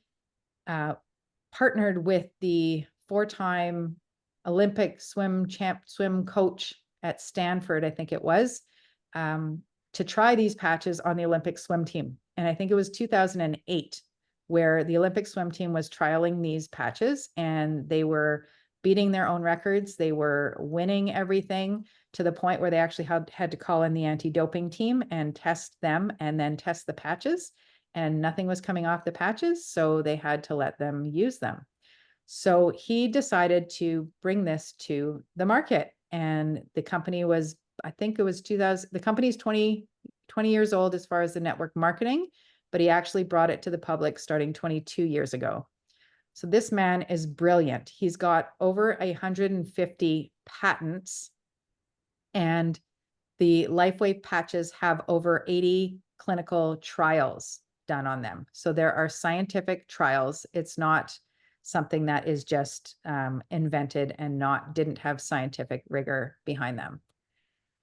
partnered with the 4-time Olympic swim coach at Stanford, I think it was, to try these patches on the Olympic swim team. And I think it was 2008 where the Olympic swim team was trialing these patches and they were beating their own records. They were winning everything to the point where they actually had to call in the anti-doping team and test them and then test the patches, and nothing was coming off the patches. So they had to let them use them. So he decided to bring this to the market, and the company was, I think it was 2000, the company's 20 years old as far as the network marketing, but he actually brought it to the public starting 22 years ago. So this man is brilliant. He's got over 150 patents, and the Lifewave patches have over 80 clinical trials done on them. So there are scientific trials. It's not something that is just invented and didn't have scientific rigor behind them.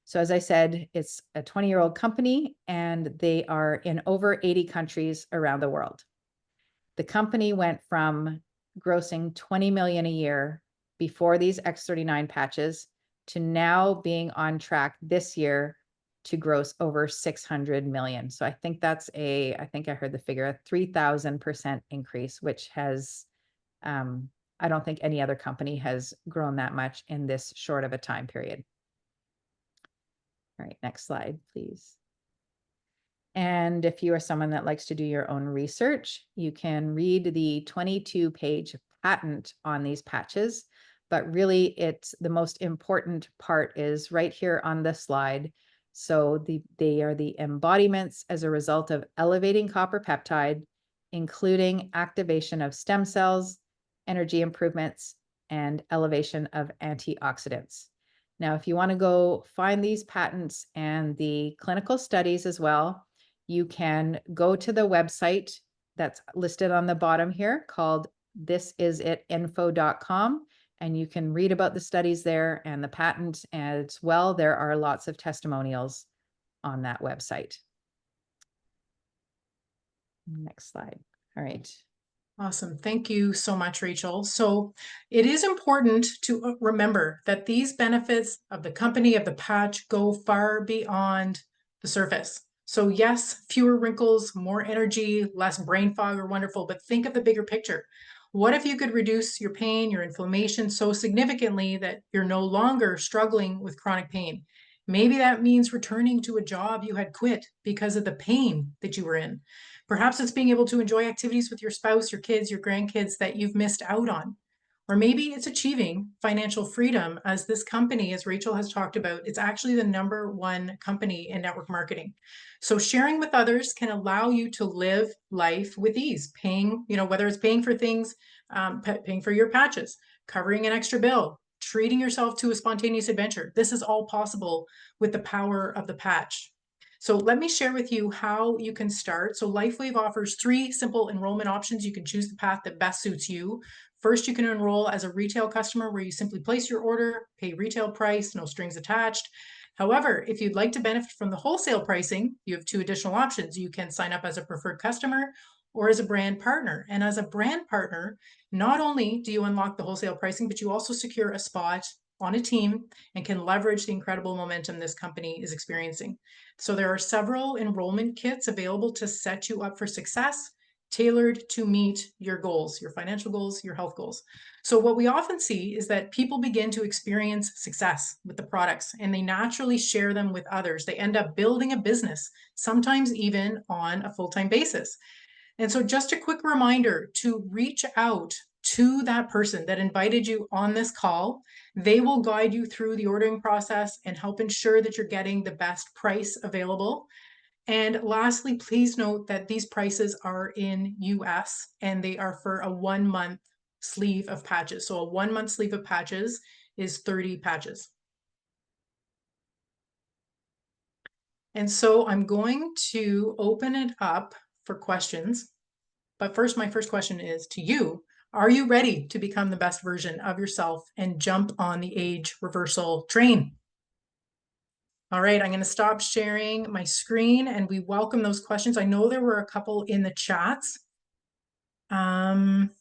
So as I said, it's a 20-year-old company and they are in over 80 countries around the world. The company went from grossing 20 million a year before these X39 patches to now being on track this year to gross over 600 million. So I think I heard the figure, a 3,000% increase, which has, I don't think any other company has grown that much in this short of a time period. All right, next slide, please. And if you are someone that likes to do your own research, you can read the 22-page patent on these patches. But really, it's the most important part is right here on this slide. So they are the embodiments as a result of elevating copper peptide, including activation of stem cells, energy improvements, and elevation of antioxidants. Now, if you want to go find these patents and the clinical studies as well, you can go to the website that's listed on the bottom here called thisisitinfo.com, and you can read about the studies there and the patent as well. There are lots of testimonials on that website. Next slide. All right. Awesome. Thank you so much, Rachel. So it is important to remember that these benefits of the company, of the patch, go far beyond the surface. So yes, fewer wrinkles, more energy, less brain fog are wonderful, but think of the bigger picture. What if you could reduce your pain, your inflammation so significantly that you're no longer struggling with chronic pain? Maybe that means returning to a job you had quit because of the pain that you were in. Perhaps it's being able to enjoy activities with your spouse, your kids, your grandkids that you've missed out on. Or maybe it's achieving financial freedom, as this company, as Rachel has talked about, it's actually the #1 company in network marketing. So sharing with others can allow you to live life with ease, paying, whether it's paying for things, paying for your patches, covering an extra bill, treating yourself to a spontaneous adventure. This is all possible with the power of the patch. So let me share with you how you can start. So Lifewave offers 3 simple enrollment options. You can choose the path that best suits you. First, you can enroll as a retail customer where you simply place your order, pay retail price, no strings attached. However, if you'd like to benefit from the wholesale pricing, you have 2 additional options. You can sign up as a preferred customer, or as a brand partner. And as a brand partner, not only do you unlock the wholesale pricing, but you also secure a spot on a team and can leverage the incredible momentum this company is experiencing. So there are several enrollment kits available to set you up for success, tailored to meet your goals, your financial goals, your health goals. So what we often see is that people begin to experience success with the products and they naturally share them with others. They end up building a business, sometimes even on a full-time basis. And so just a quick reminder to reach out to that person that invited you on this call. They will guide you through the ordering process and help ensure that you're getting the best price available. And lastly, please note that these prices are in US and they are for a 1 month sleeve of patches. So a 1 month sleeve of patches is 30 patches. And so I'm going to open it up for questions. But first, my first question is to you. Are you ready to become the best version of yourself and jump on the age reversal train? All right, I'm going to stop sharing my screen and we welcome those questions. I know there were a couple in the chats. And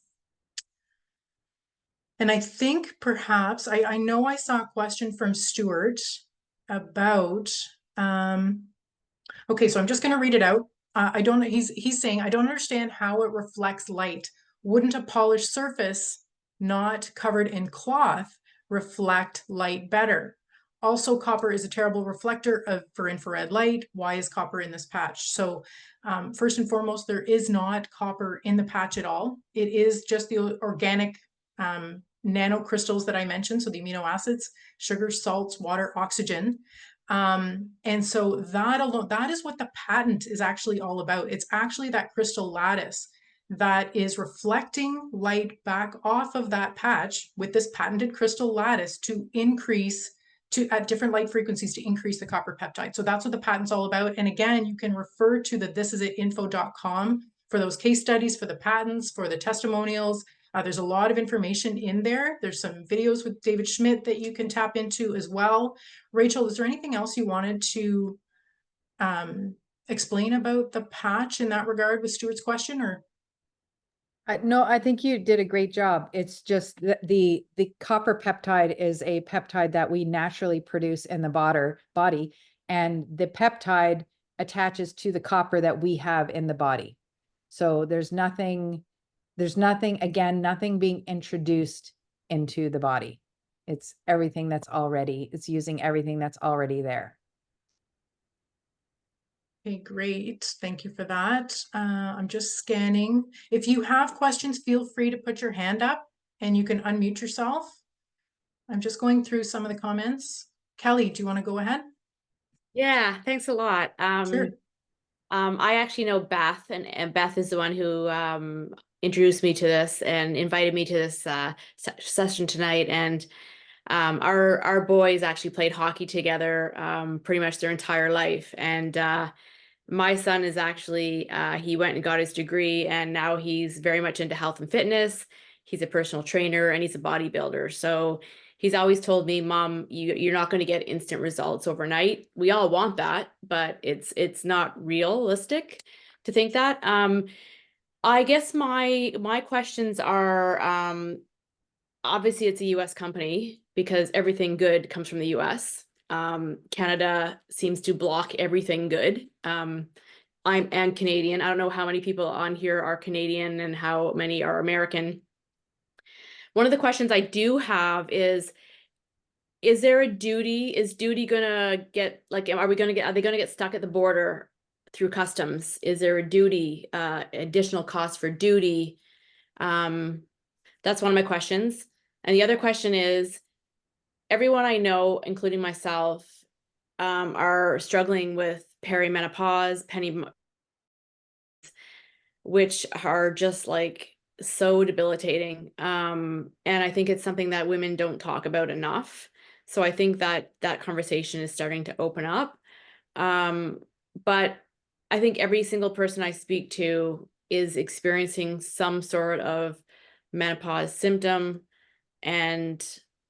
I think perhaps, I know I saw a question from Stuart about, okay, so I'm just going to read it out. He's saying, I don't understand how it reflects light. Wouldn't a polished surface not covered in cloth reflect light better? Also, copper is a terrible reflector for infrared light. Why is copper in this patch? So first and foremost, there is not copper in the patch at all. It is just the organic nanocrystals that I mentioned. So the amino acids, sugars, salts, water, oxygen. And so that alone, that is what the patent is actually all about. It's actually that crystal lattice that is reflecting light back off of that patch with this patented crystal lattice to increase at different light frequencies to increase the copper peptide. So that's what the patent's all about. And again, you can refer to the thisisitinfo.com for those case studies, for the patents, for the testimonials. There's a lot of information in there. There's some videos with David Schmidt that you can tap into as well. Rachel, is there anything else you wanted to explain about the patch in that regard with Stuart's question, or? No, I think you did a great job. It's just that the copper peptide is a peptide that we naturally produce in the body, and the peptide attaches to the copper that we have in the body. So there's nothing, again, nothing being introduced into the body. It's everything that's already, it's using everything that's already there. Okay, great. Thank you for that. I'm just scanning. If you have questions, feel free to put your hand up and you can unmute yourself. I'm just going through some of the comments. Kelly, do you want to go ahead? Yeah, thanks a lot. Sure. I actually know Beth, and Beth is the one who introduced me to this and invited me to this session tonight. And our boys actually played hockey together pretty much their entire life. And my son is actually, he went and got his degree, and now he's very much into health and fitness. He's a personal trainer and he's a bodybuilder. So he's always told me, Mom, you're not going to get instant results overnight. We all want that, but it's not realistic to think that. I guess my questions are, obviously it's a US company because everything good comes from the US. Canada seems to block everything good. I'm Canadian. I don't know how many people on here are Canadian and how many are American. One of the questions I do have is there a duty? Is duty gonna get, like, are they gonna get stuck at the border through customs? Is there a duty, additional cost for duty? That's one of my questions. And the other question is, everyone I know, including myself, are struggling with perimenopause, which are just like so debilitating. And I think it's something that women don't talk about enough. So I think that conversation is starting to open up. But I think every single person I speak to is experiencing some sort of menopause symptom. And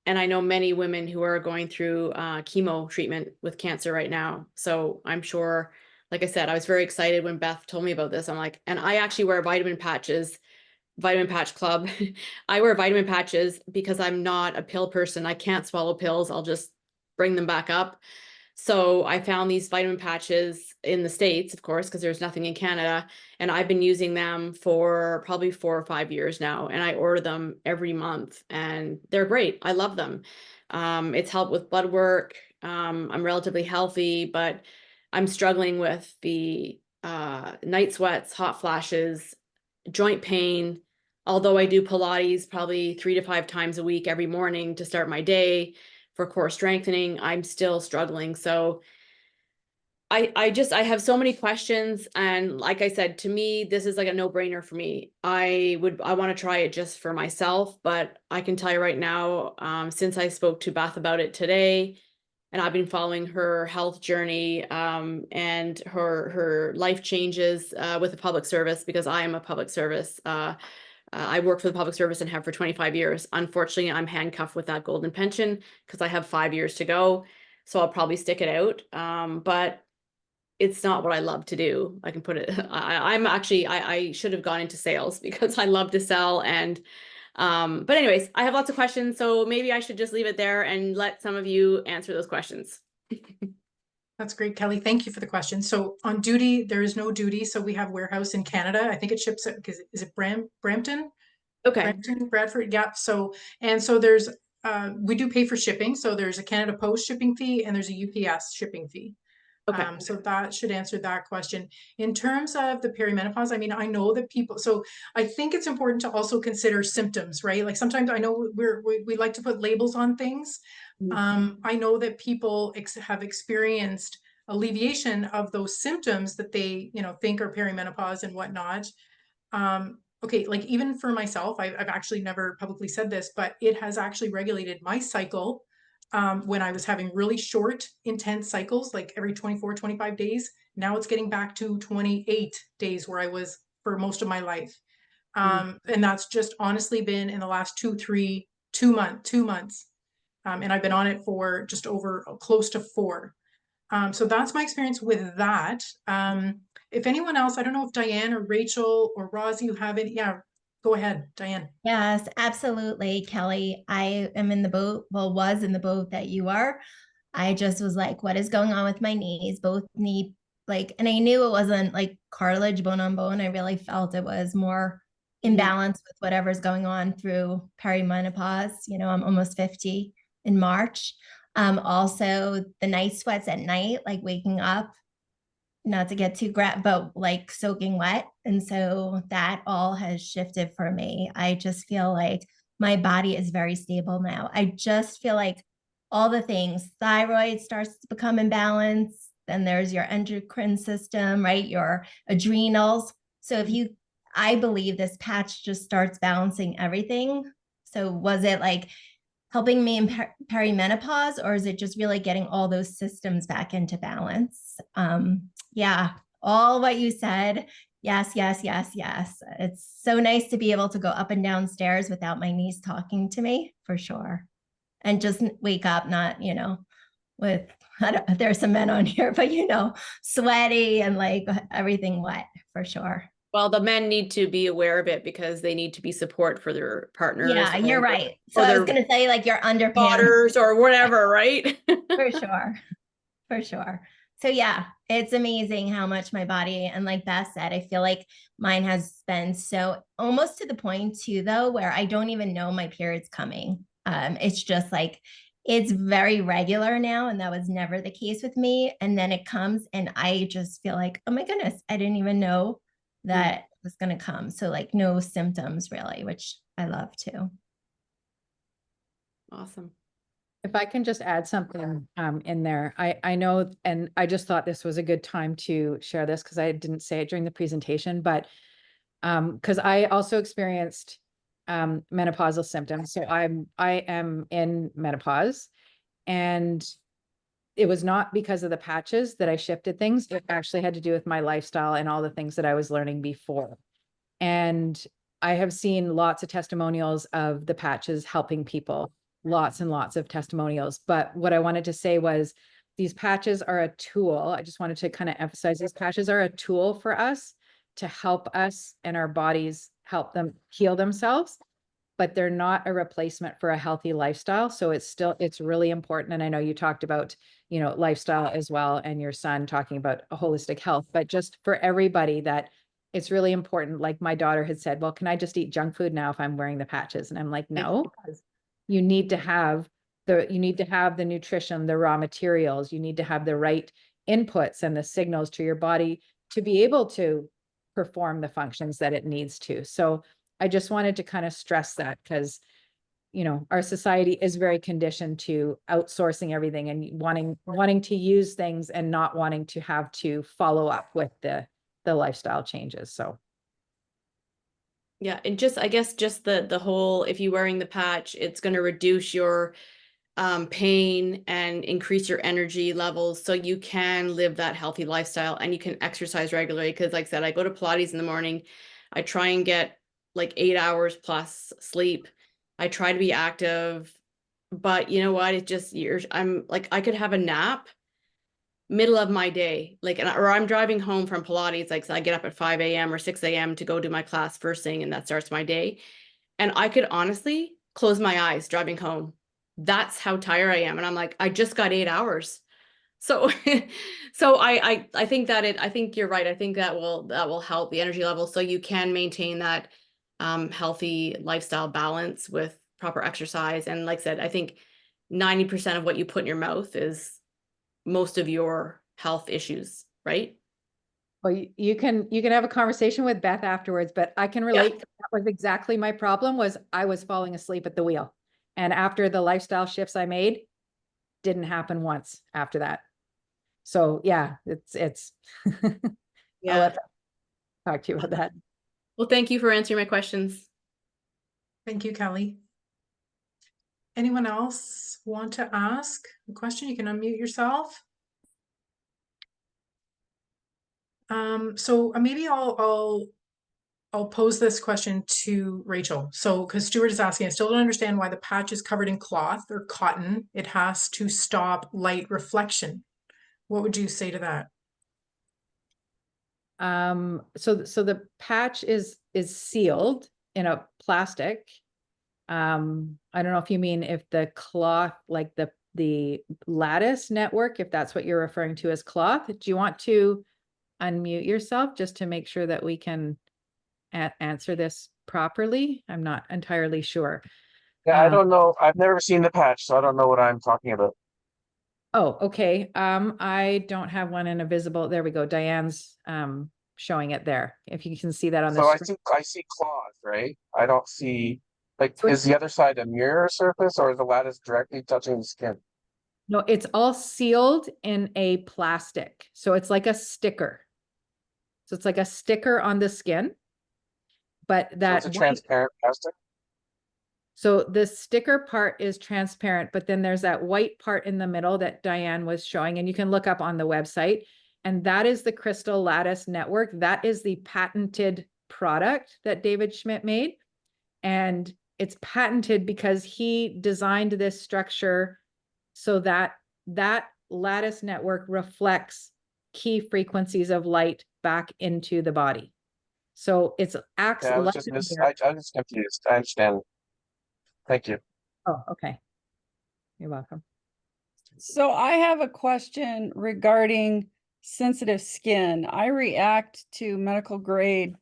I know many women who are going through chemo treatment with cancer right now. So I'm sure, like I said, I was very excited when Beth told me about this. I'm like, and I actually wear vitamin patches, vitamin patch club. I wear vitamin patches because I'm not a pill person. I can't swallow pills. I'll just bring them back up. So I found these vitamin patches in the States, of course, because there's nothing in Canada. And I've been using them for probably 4 or 5 years now. And I order them every month and they're great. I love them. It's helped with blood work. I'm relatively healthy, but I'm struggling with the night sweats, hot flashes, joint pain. Although I do Pilates probably 3 to 5 times a week every morning to start my day for core strengthening, I'm still struggling. So I have so many questions. And like I said, to me, this is like a no-brainer for me. I want to try it just for myself, but I can tell you right now, since I spoke to Beth about it today, and I've been following her health journey and her life changes with the public service, because I am a public service. I work for the public service and have for 25 years. Unfortunately, I'm handcuffed with that golden pension because I have 5 years to go. So I'll probably stick it out. But it's not what I love to do. I can put it, I should have gone into sales because I love to sell. And, but anyways, I have lots of questions. So maybe I should just leave it there and let some of you answer those questions. That's great, Kelly. Thank you for the question. So on duty, there is no duty. So we have warehouse in Canada. I think it ships it because is it Brampton? Okay. Brampton, Bradford. Yeah. So, and so there's, we do pay for shipping. So there's a Canada Post shipping fee and there's a UPS shipping fee. Okay. So that should answer that question. In terms of the perimenopause, I mean, I know that people, so I think it's important to also consider symptoms, right? Like sometimes I know we like to put labels on things. I know that people have experienced alleviation of those symptoms that they, think are perimenopause and whatnot. Okay, like even for myself, I've actually never publicly said this, but it has actually regulated my cycle when I was having really short, intense cycles, like every 24, 25 days. Now it's getting back to 28 days where I was for most of my life. And that's just honestly been in the last 2 months. And I've been on it for just over close to 4. So that's my experience with that. If anyone else, I don't know if Diane or Rachel or Roz, you have it. Yeah, go ahead, Diane. Yes, absolutely, Kelly. I am in the boat, well, was in the boat that you are. I just was like, what is going on with my knees? Both knee, like, and I knew it wasn't like cartilage, bone on bone. I really felt it was more imbalance with whatever's going on through perimenopause. I'm almost 50 in March. Also the night sweats at night, like waking up, not to get too but like soaking wet. And so that all has shifted for me. I just feel like my body is very stable now. I just feel like all the things, thyroid starts to become imbalanced. Then there's your endocrine system, right? Your adrenals. So I believe this patch just starts balancing everything. So was it like helping me in perimenopause, or is it just really getting all those systems back into balance? Yeah, all what you said. Yes, yes, yes, yes. It's so nice to be able to go up and down stairs without my niece talking to me, for sure. And just wake up, not, with, there's some men on here, but, sweaty and like everything wet, for sure. Well, the men need to be aware of it because they need to be support for their partners. Yeah, you're right. So I was going to say like your underpants. Daughters or whatever, right? For sure. For sure. So yeah, it's amazing how much my body, and like Beth said, I feel like mine has been so almost to the point too, though, where I don't even know my period's coming. It's just like, it's very regular now. And that was never the case with me. And then it comes and I just feel like, oh my goodness, I didn't even know that it was going to come. So like no symptoms really, which I love too. Awesome. If I can just add something in there, I know, and I just thought this was a good time to share this because I didn't say it during the presentation, but because I also experienced menopausal symptoms. So I am in menopause, and it was not because of the patches that I shifted things. It actually had to do with my lifestyle and all the things that I was learning before. And I have seen lots of testimonials of the patches helping people. Lots and lots of testimonials. But what I wanted to say was these patches are a tool. I just wanted to kind of emphasize these patches are a tool for us to help us and our bodies help them heal themselves, but they're not a replacement for a healthy lifestyle. So it's really important. And I know you talked about, you know, lifestyle as well, and your son talking about a holistic health, but just for everybody that it's really important. Like my daughter had said, well, can I just eat junk food now if I'm wearing the patches? And I'm like, no, because you need to have the nutrition, the raw materials, you need to have the right inputs and the signals to your body to be able to perform the functions that it needs to. So I just wanted to kind of stress that, because, you know, our society is very conditioned to outsourcing everything and wanting to use things and not wanting to have to follow up with the lifestyle changes. So Yeah, and just I guess just the whole, if you're wearing the patch, it's going to reduce your pain and increase your energy levels so you can live that healthy lifestyle and you can exercise regularly. Because like I said, I go to Pilates in the morning. I try and get like 8 hours plus sleep. I try to be active, but you know what? It just, I'm like, I could have a nap middle of my day, like, or I'm driving home from Pilates, like, so I get up at 5 a.m. or 6 a.m. to go do my class first thing, and that starts my day. And I could honestly close my eyes driving home. That's how tired I am. And I'm like, I just got 8 hours. So, so I think I think you're right. I think that will help the energy level so you can maintain that healthy lifestyle balance with proper exercise. And like I said, I think 90% of what you put in your mouth is most of your health issues, right? well, you can have a conversation with Beth afterwards, but I can relate. That was exactly my problem. Was I was falling asleep at the wheel, and after the lifestyle shifts I made, didn't happen once after that. So yeah, it's I'll let Beth talk to you about that. Well, thank you for answering my questions. Thank you, Kelly. Anyone else want to ask a question? You can unmute yourself. So maybe I'll pose this question to Rachel. So, because Stuart is asking, I still don't understand why the patch is covered in cloth or cotton. It has to stop light reflection. What would you say to that? So the patch is sealed in a plastic. I don't know if you mean if the cloth, like the lattice network, if that's what you're referring to as cloth. Do you want to unmute yourself just to make sure that we can answer this properly? I'm not entirely sure. Yeah, I don't know. I've never seen the patch, so I don't know what I'm talking about. Oh, okay. I don't have one in a visible. There we go. Diane's showing it there. If you can see that on the So screen. I see cloth, right? I don't see, like, So is the other side a mirror surface or is the lattice directly touching the skin? no, it's all sealed in a plastic. So it's like a sticker. So it's like a sticker on the skin, but So that it's a transparent plastic? So the sticker part is transparent, but then there's that white part in the middle that Diane was showing, and you can look up on the website. And that is the crystal lattice network. That is the patented product that David Schmidt made. And it's patented because he designed this structure so that that lattice network reflects key frequencies of light back into the body. So it's acts Yeah, like I'm just confused. I understand. Thank you. Oh, okay. You're welcome. So I have a question regarding sensitive skin. I react to medical grade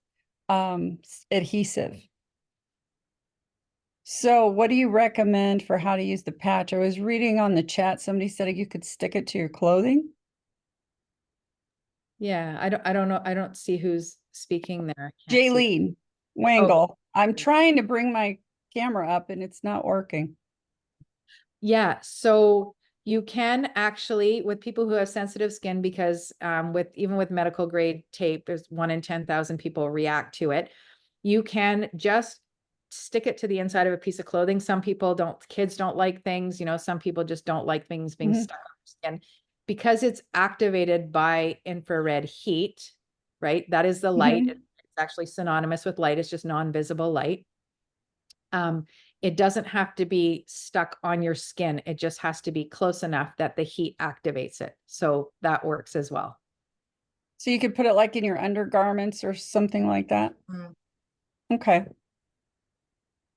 adhesive. So what do you recommend for how to use the patch? I was reading on the chat, somebody said you could stick it to your clothing. Yeah, I don't know. I don't see who's speaking there. I can't see. Jaylene Wangle. I'm trying to bring my camera up and it's not working. Yeah, so you can actually, with people who have sensitive skin, because even with medical grade tape, there's 1 in 10,000 people react to it. You can just stick it to the inside of a piece of clothing. Some people kids don't like things, you know, some people just don't like things being stuck on their skin because it's activated by infrared heat, right? That is the light. It's actually synonymous with light. It's just non-visible light. It doesn't have to be stuck on your skin. It just has to be close enough that the heat activates it. So that works as well. So you could put it like in your undergarments or something like that. Mm. Okay.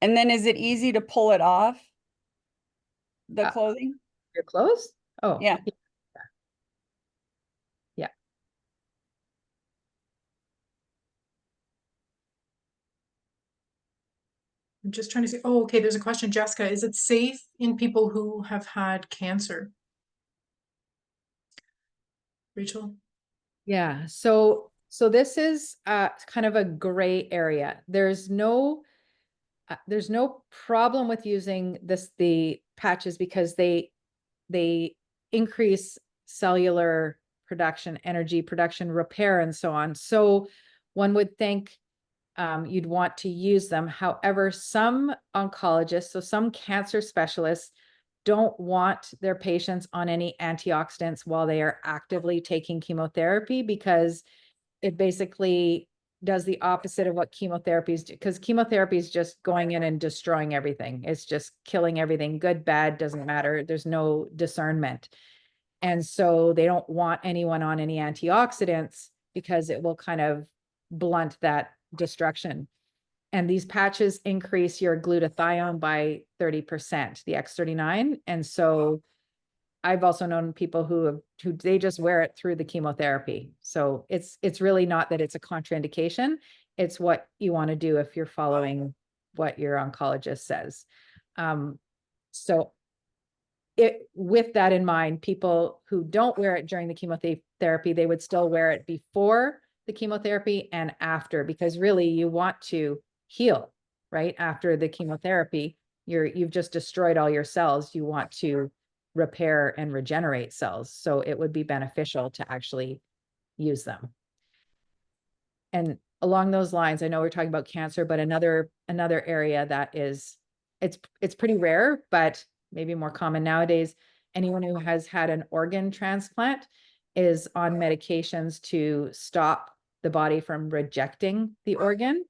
And then is it easy to pull it off? The clothing? Your clothes? Oh, Yeah. Yeah. I'm just trying to see. Oh, okay. There's a question, Jessica. Is it safe in people who have had cancer? Rachel? Yeah. So this is kind of a gray area. There's no problem with using the patches because they increase cellular production, energy production, repair, and so on. So one would think you'd want to use them. However, some oncologists, so some cancer specialists, don't want their patients on any antioxidants while they are actively taking chemotherapy, because it basically does the opposite of what chemotherapies do, because chemotherapy is just going in and destroying everything. It's just killing everything, good, bad, doesn't matter. There's no discernment. And so they don't want anyone on any antioxidants because it will kind of blunt that destruction. And these patches increase your glutathione by 30%, the x39. And so I've also known people who they just wear it through the chemotherapy. So it's really not that it's a contraindication. It's what you want to do if you're following what your oncologist says. So with that in mind, people who don't wear it during the chemotherapy, they would still wear it before the chemotherapy and after, because really you want to heal, right? After the chemotherapy, you've just destroyed all your cells. You want to repair and regenerate cells. So it would be beneficial to actually use them. And along those lines, I know we're talking about cancer, but another area that is, it's pretty rare, but maybe more common nowadays, anyone who has had an organ transplant is on medications to stop the body from rejecting the organ.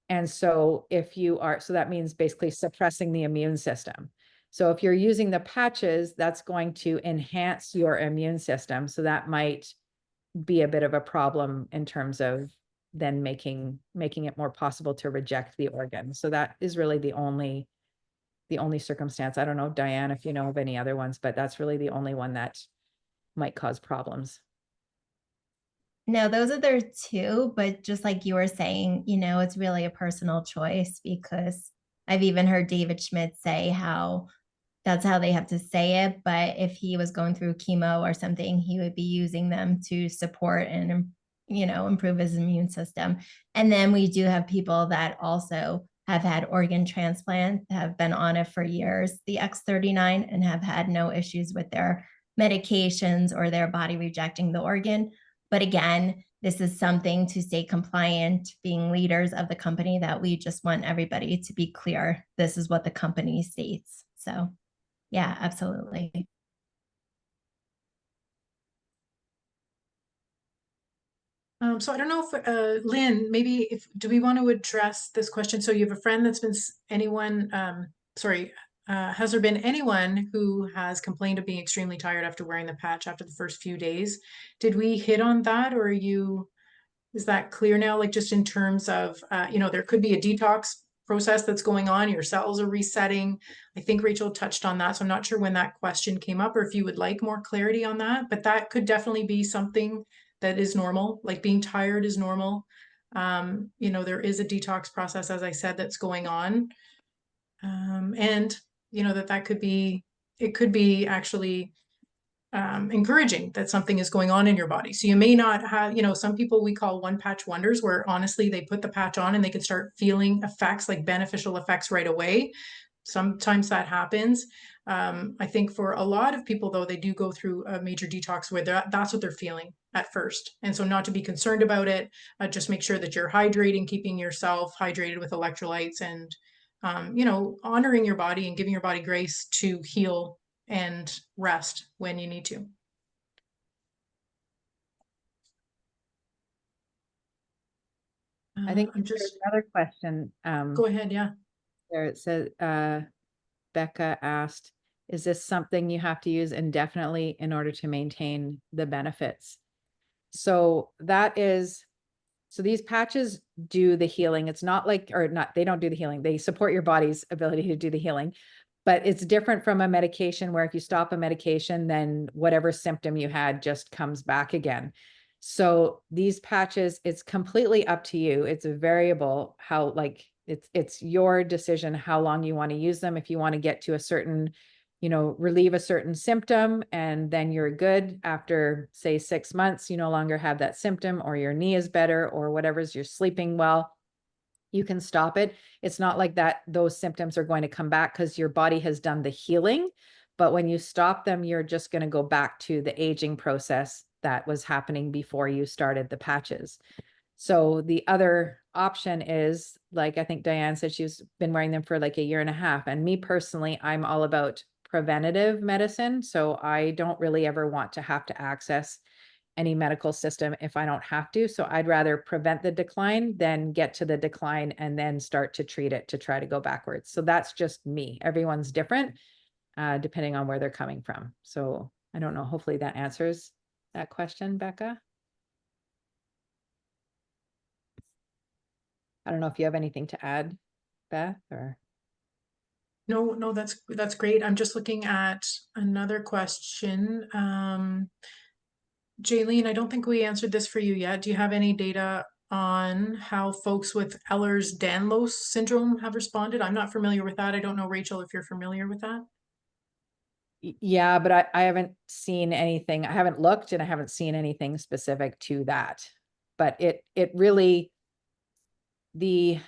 And so so that means basically suppressing the immune system. So if you're using the patches, that's going to enhance your immune system. So that might be a bit of a problem in terms of then making it more possible to reject the organ. So that is really the only circumstance. I don't know, Diane, if you know of any other ones, but that's really the only one that might cause problems. No, those are the two, but just like you were saying, it's really a personal choice, because I've even heard David Schmidt say how that's how they have to say it. But if he was going through chemo or something, he would be using them to support and, improve his immune system. And then we do have people that also have had organ transplant, have been on it for years, the x39, and have had no issues with their medications or their body rejecting the organ. But again, this is something to stay compliant, being leaders of the company, that we just want everybody to be clear. This is what the company states. So yeah, absolutely. So I don't know if, Lynn, maybe do we want to address this question? So you have a friend that's been, has there been anyone who has complained of being extremely tired after wearing the patch after the first few days? Did we hit on that, or is that clear now? Like, just in terms of, there could be a detox process that's going on, your cells are resetting. I think Rachel touched on that. So I'm not sure when that question came up, or if you would like more clarity on that, but that could definitely be something that is normal. Like, being tired is normal. There is a detox process, as I said, that's going on. And that could be, it could be actually encouraging that something is going on in your body. So you may not have, some people we call one patch wonders, where honestly they put the patch on and they can start feeling effects, like beneficial effects, right away. Sometimes that happens. I think for a lot of people, though, they do go through a major detox where that's what they're feeling at first. And so not to be concerned about it, just make sure that you're hydrating, keeping yourself hydrated with electrolytes, and, honoring your body and giving your body grace to heal and rest when you need to. I think I'm there's just, another question. go ahead. Yeah. there, it says, Becca asked, is this something you have to use indefinitely in order to maintain the benefits? So that is, so these patches do the healing. It's not like, or not, they don't do the healing. They support your body's ability to do the healing, but it's different from a medication where if you stop a medication, then whatever symptom you had just comes back again. So these patches, it's completely up to you. It's a variable how, like, it's your decision how long you want to use them. If you want to get to a certain, you know, relieve a certain symptom, and then you're good after, say, 6 months, you no longer have that symptom, or your knee is better, or whatever's, you're sleeping well, you can stop it. It's not like that those symptoms are going to come back because your body has done the healing. But when you stop them, you're just going to go back to the aging process that was happening before you started the patches. So the other option is, like, I think Diane said she's been wearing them for like a year and a half. And me personally, I'm all about preventative medicine. So I don't really ever want to have to access any medical system if I don't have to. So I'd rather prevent the decline than get to the decline and then start to treat it to try to go backwards. So that's just me. Everyone's different, depending on where they're coming from. So I don't know. Hopefully that answers that question, Becca. I don't know if you have anything to add, Beth, or. No, that's great. I'm just looking at another question. Jaylene, I don't think we answered this for you yet. Do you have any data on how folks with Ehlers-Danlos syndrome have responded? I'm not familiar with that. I don't know, Rachel, if you're familiar with that. Yeah, but I haven't seen anything. I haven't looked, and I haven't seen anything specific to that. But it really, the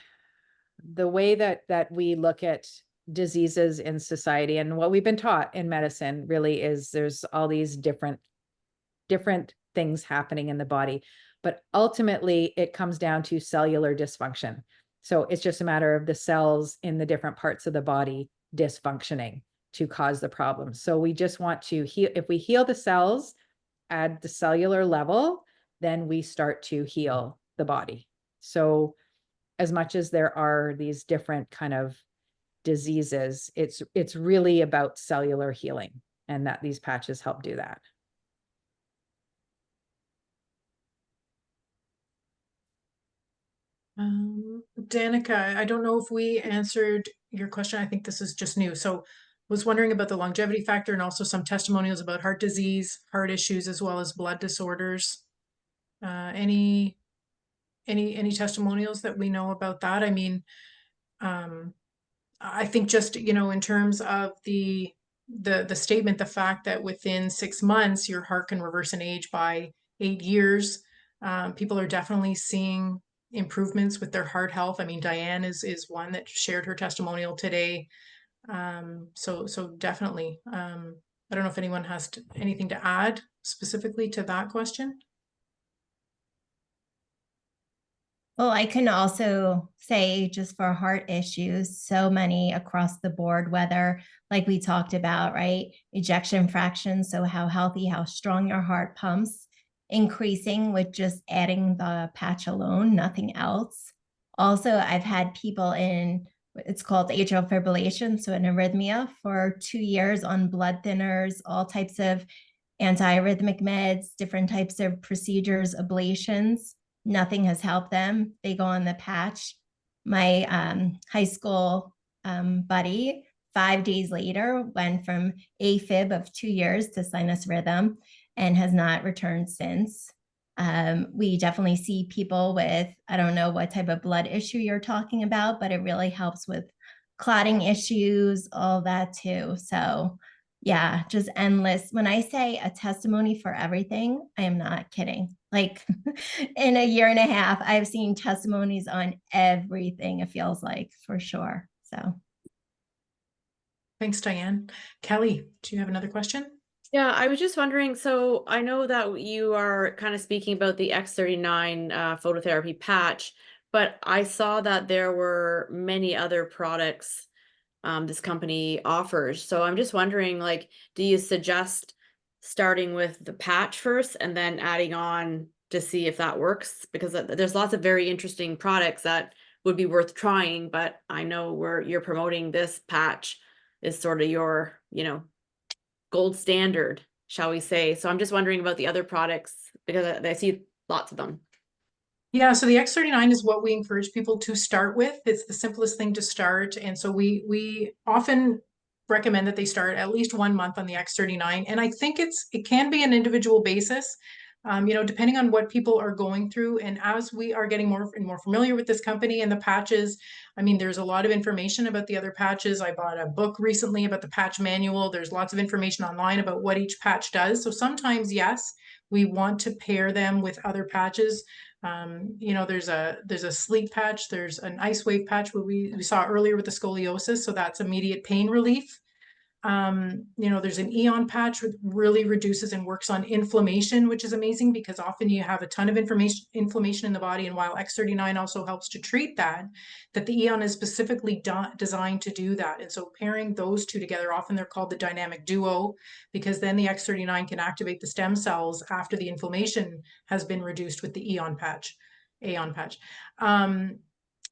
way that we look at diseases in society and what we've been taught in medicine really is there's all these different things happening in the body, but ultimately it comes down to cellular dysfunction. So it's just a matter of the cells in the different parts of the body dysfunctioning to cause the problem. So we just want to heal. If we heal the cells at the cellular level, then we start to heal the body. So as much as there are these different kind of diseases, it's really about cellular healing, and that these patches help do that. Danica, I don't know if we answered your question. I think this is just new. So was wondering about the longevity factor and also some testimonials about heart disease, heart issues, as well as blood disorders. Any testimonials that we know about that? I mean, I think just, you know, in terms of the statement, the fact that within 6 months, your heart can reverse in age by 8 years, people are definitely seeing improvements with their heart health. I mean, Diane is one that shared her testimonial today. So definitely, I don't know if anyone has anything to add specifically to that question. Well, I can also say just for heart issues, so many across the board, whether like we talked about, right? Ejection fraction, so how healthy, how strong your heart pumps, increasing with just adding the patch alone, nothing else. Also, I've had people in, it's called atrial fibrillation, so an arrhythmia for 2 years on blood thinners, all types of antiarrhythmic meds, different types of procedures, ablations. Nothing has helped them. They go on the patch. My high school buddy, 5 days later, went from AFib of 2 years to sinus rhythm and has not returned since. We definitely see people with, I don't know what type of blood issue you're talking about, but it really helps with clotting issues, all that too. So yeah, just endless. When I say a testimony for everything, I am not kidding. Like in a year and a half, I've seen testimonies on everything, it feels like, for sure. So Thanks, Diane. Kelly, do you have another question? Yeah, I was just wondering, so I know that you are kind of speaking about the x39 phototherapy patch, but I saw that there were many other products this company offers. So I'm just wondering, like, do you suggest starting with the patch first and then adding on to see if that works? Because there's lots of very interesting products that would be worth trying, but I know you're promoting this patch is sort of your, gold standard, shall we say. So I'm just wondering about the other products because I see lots of them. Yeah, so the X39 is what we encourage people to start with. It's the simplest thing to start. And so we often recommend that they start at least 1 month on the X39. And I think it can be an individual basis, depending on what people are going through. And as we are getting more and more familiar with this company and the patches, I mean, there's a lot of information about the other patches. I bought a book recently about the patch manual. There's lots of information online about what each patch does. So sometimes, yes, we want to pair them with other patches. There's a sleep patch, there's an ice wave patch where we saw earlier with the scoliosis, so that's immediate pain relief. There's an Eon patch which really reduces and works on inflammation, which is amazing because often you have a ton of inflammation in the body. And while X39 also helps to treat that the Eon is specifically designed to do that. And so pairing those two together, often they're called the dynamic duo, because then the X39 can activate the stem cells after the inflammation has been reduced with the Eon patch.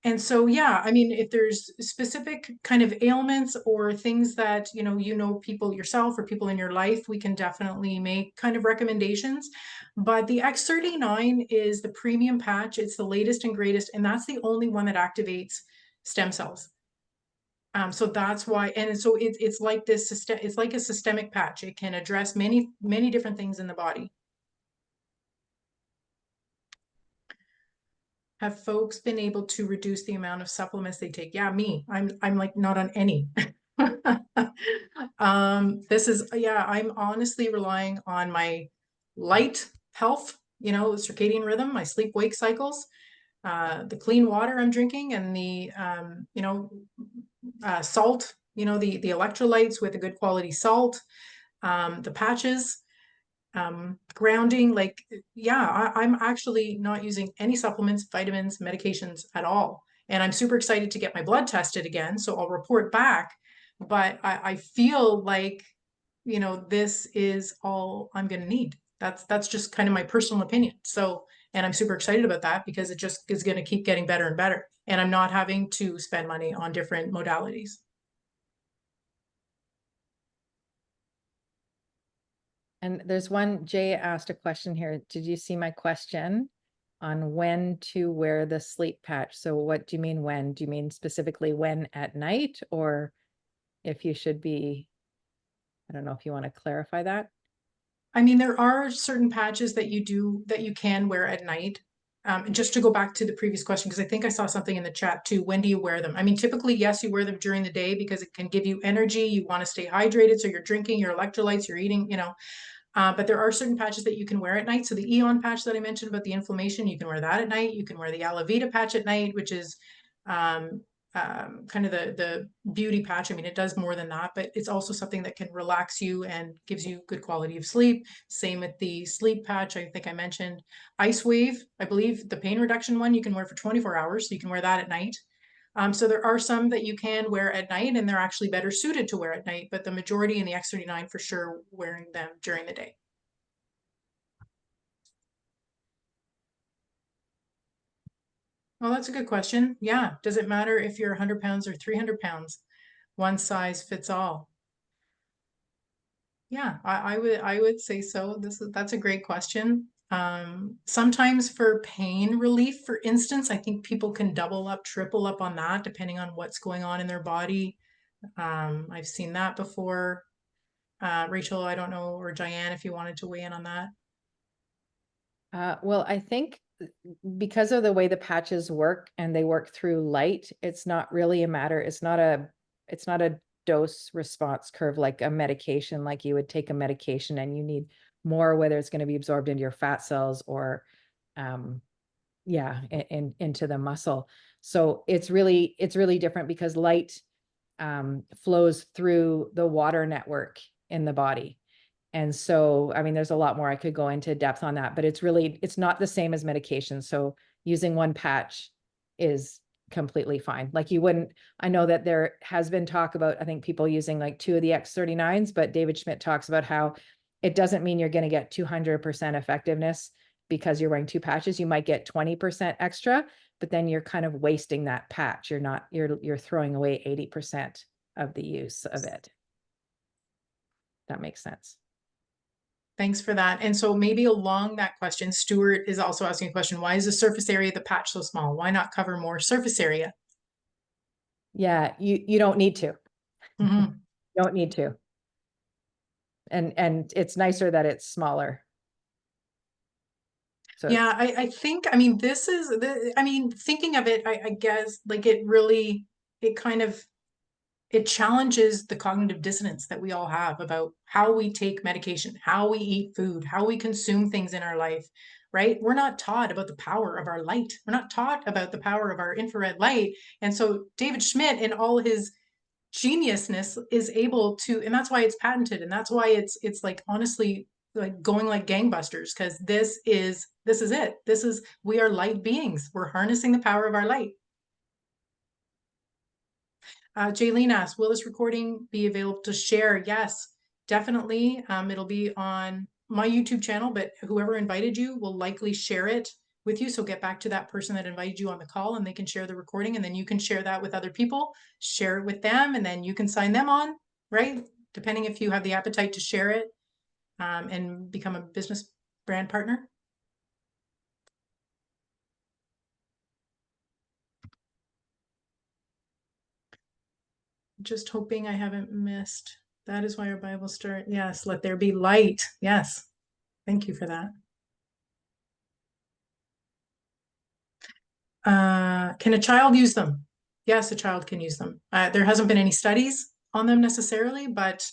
And so, yeah, I mean, if there's specific kind of ailments or things that, people yourself or people in your life, we can definitely make kind of recommendations. But the X39 is the premium patch. It's the latest and greatest, and that's the only one that activates stem cells. So that's why, and so it's like it's like a systemic patch. It can address many, many different things in the body. Have folks been able to reduce the amount of supplements they take? Yeah, me. I'm like not on any. I'm honestly relying on my light health, circadian rhythm, my sleep wake cycles, the clean water I'm drinking, and the salt, the electrolytes with a good quality salt, the patches, grounding, I'm actually not using any supplements, vitamins, medications at all. And I'm super excited to get my blood tested again. So I'll report back, but I feel like, this is all I'm going to need. That's just kind of my personal opinion. So, and I'm super excited about that because it just is going to keep getting better and better. And I'm not having to spend money on different modalities. And there's one, Jay asked a question here. Did you see my question on when to wear the sleep patch? So what do you mean when? Do you mean specifically when at night, or if you should be, I don't know if you want to clarify that. I mean, there are certain patches that you can wear at night. Just to go back to the previous question, because I think I saw something in the chat too. When do you wear them? I mean, typically, yes, you wear them during the day because it can give you energy. You want to stay hydrated. So you're drinking your electrolytes, you're eating, but there are certain patches that you can wear at night. So the Eon patch that I mentioned about the inflammation, you can wear that at night. You can wear the Aloe Vita patch at night, which is kind of the beauty patch. I mean, it does more than that, but it's also something that can relax you and gives you good quality of sleep. Same with the sleep patch. I think I mentioned Ice Wave. I believe the pain reduction one you can wear for 24 hours. So you can wear that at night. So there are some that you can wear at night and they're actually better suited to wear at night, but the majority in the X39 for sure wearing them during the day. Well, that's a good question. Yeah. Does it matter if you're 100 pounds or 300 pounds? One size fits all. Yeah, I would say so. That's a great question. Sometimes for pain relief, for instance, I think people can double up, triple up on that, depending on what's going on in their body. I've seen that before. Rachel, I don't know, or Diane, if you wanted to weigh in on that. Well, I think because of the way the patches work and they work through light, it's not really a matter. It's not a dose response curve like a medication, like you would take a medication and you need more, whether it's going to be absorbed into your fat cells or into the muscle. So it's really different because light flows through the water network in the body. And so, I mean, there's a lot more I could go into depth on that, but it's not the same as medication. So using one patch is completely fine. Like I know that there has been talk about, I think people using like 2 of the X39s, but David Schmidt talks about how it doesn't mean you're going to get 200% effectiveness because you're wearing 2 patches. You might get 20% extra, but then you're kind of wasting that patch. You're throwing away 80% of the use of it. That makes sense. Thanks for that. And so maybe along that question, Stuart is also asking a question, why is the surface area of the patch so small? Why not cover more surface area? Yeah, you don't need to. Mhm. You don't need to. And it's nicer that it's smaller. So Yeah, I think, I mean, this is I mean, thinking of it, I guess, like it really, it kind of, it challenges the cognitive dissonance that we all have about how we take medication, how we eat food, how we consume things in our life, right? We're not taught about the power of our light. We're not taught about the power of our infrared light. And so David Schmidt, in all his geniusness, is able to, and that's why it's patented, and that's why it's like honestly like going like gangbusters, because this is it. This is, we are light beings. We're harnessing the power of our light. Jaylene asks, will this recording be available to share? Yes, definitely. It'll be on my YouTube channel, but whoever invited you will likely share it with you. So get back to that person that invited you on the call and they can share the recording, and then you can share that with other people, share it with them, and then you can sign them on, right? Depending if you have the appetite to share it and become a business brand partner. Just hoping I haven't missed. That is why our Bible start. Yes, let there be light. Yes. Thank you for that. Can a child use them? Yes, a child can use them. There hasn't been any studies on them necessarily, but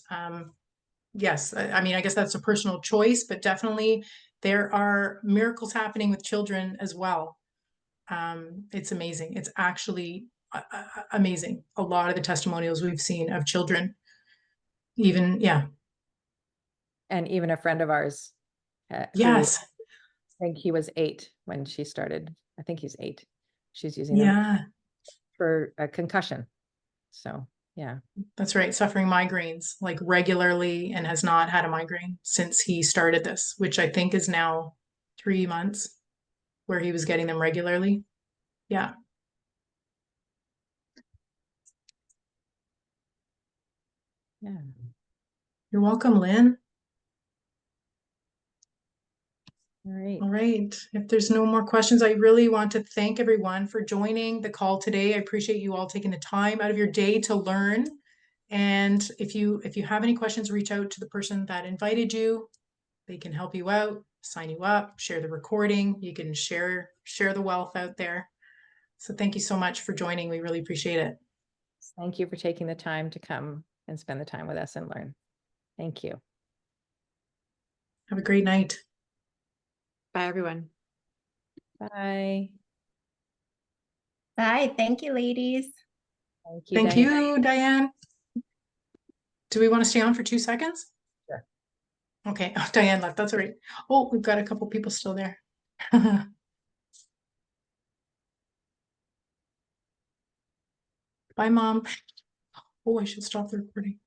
yes, I mean, I guess that's a personal choice, but definitely there are miracles happening with children as well. It's amazing. It's actually amazing. A lot of the testimonials we've seen of children, even, yeah. and even a friend of ours, Yes. I think he was 8 when she started. I think he's 8. She's using them Yeah, for a concussion. So yeah. that's right. Suffering migraines like regularly and has not had a migraine since he started this, which I think is now 3 months where he was getting them regularly. Yeah. Yeah. You're welcome, Lynn. All right. All right. If there's no more questions, I really want to thank everyone for joining the call today. I appreciate you all taking the time out of your day to learn. And if you have any questions, reach out to the person that invited you. They can help you out, sign you up, share the recording. You can share the wealth out there. So thank you so much for joining. We really appreciate it. Thank you for taking the time to come and spend the time with us and learn. Thank you. Have a great night. Bye, everyone. Bye. Bye. Thank you, ladies. Thank you, Thank Diane. you, Diane. Do we want to stay on for 2 seconds? Sure. Okay. Oh, Diane left. That's all right. Oh, we've got a couple people still there. Bye, Mom. Oh, I should stop the recording.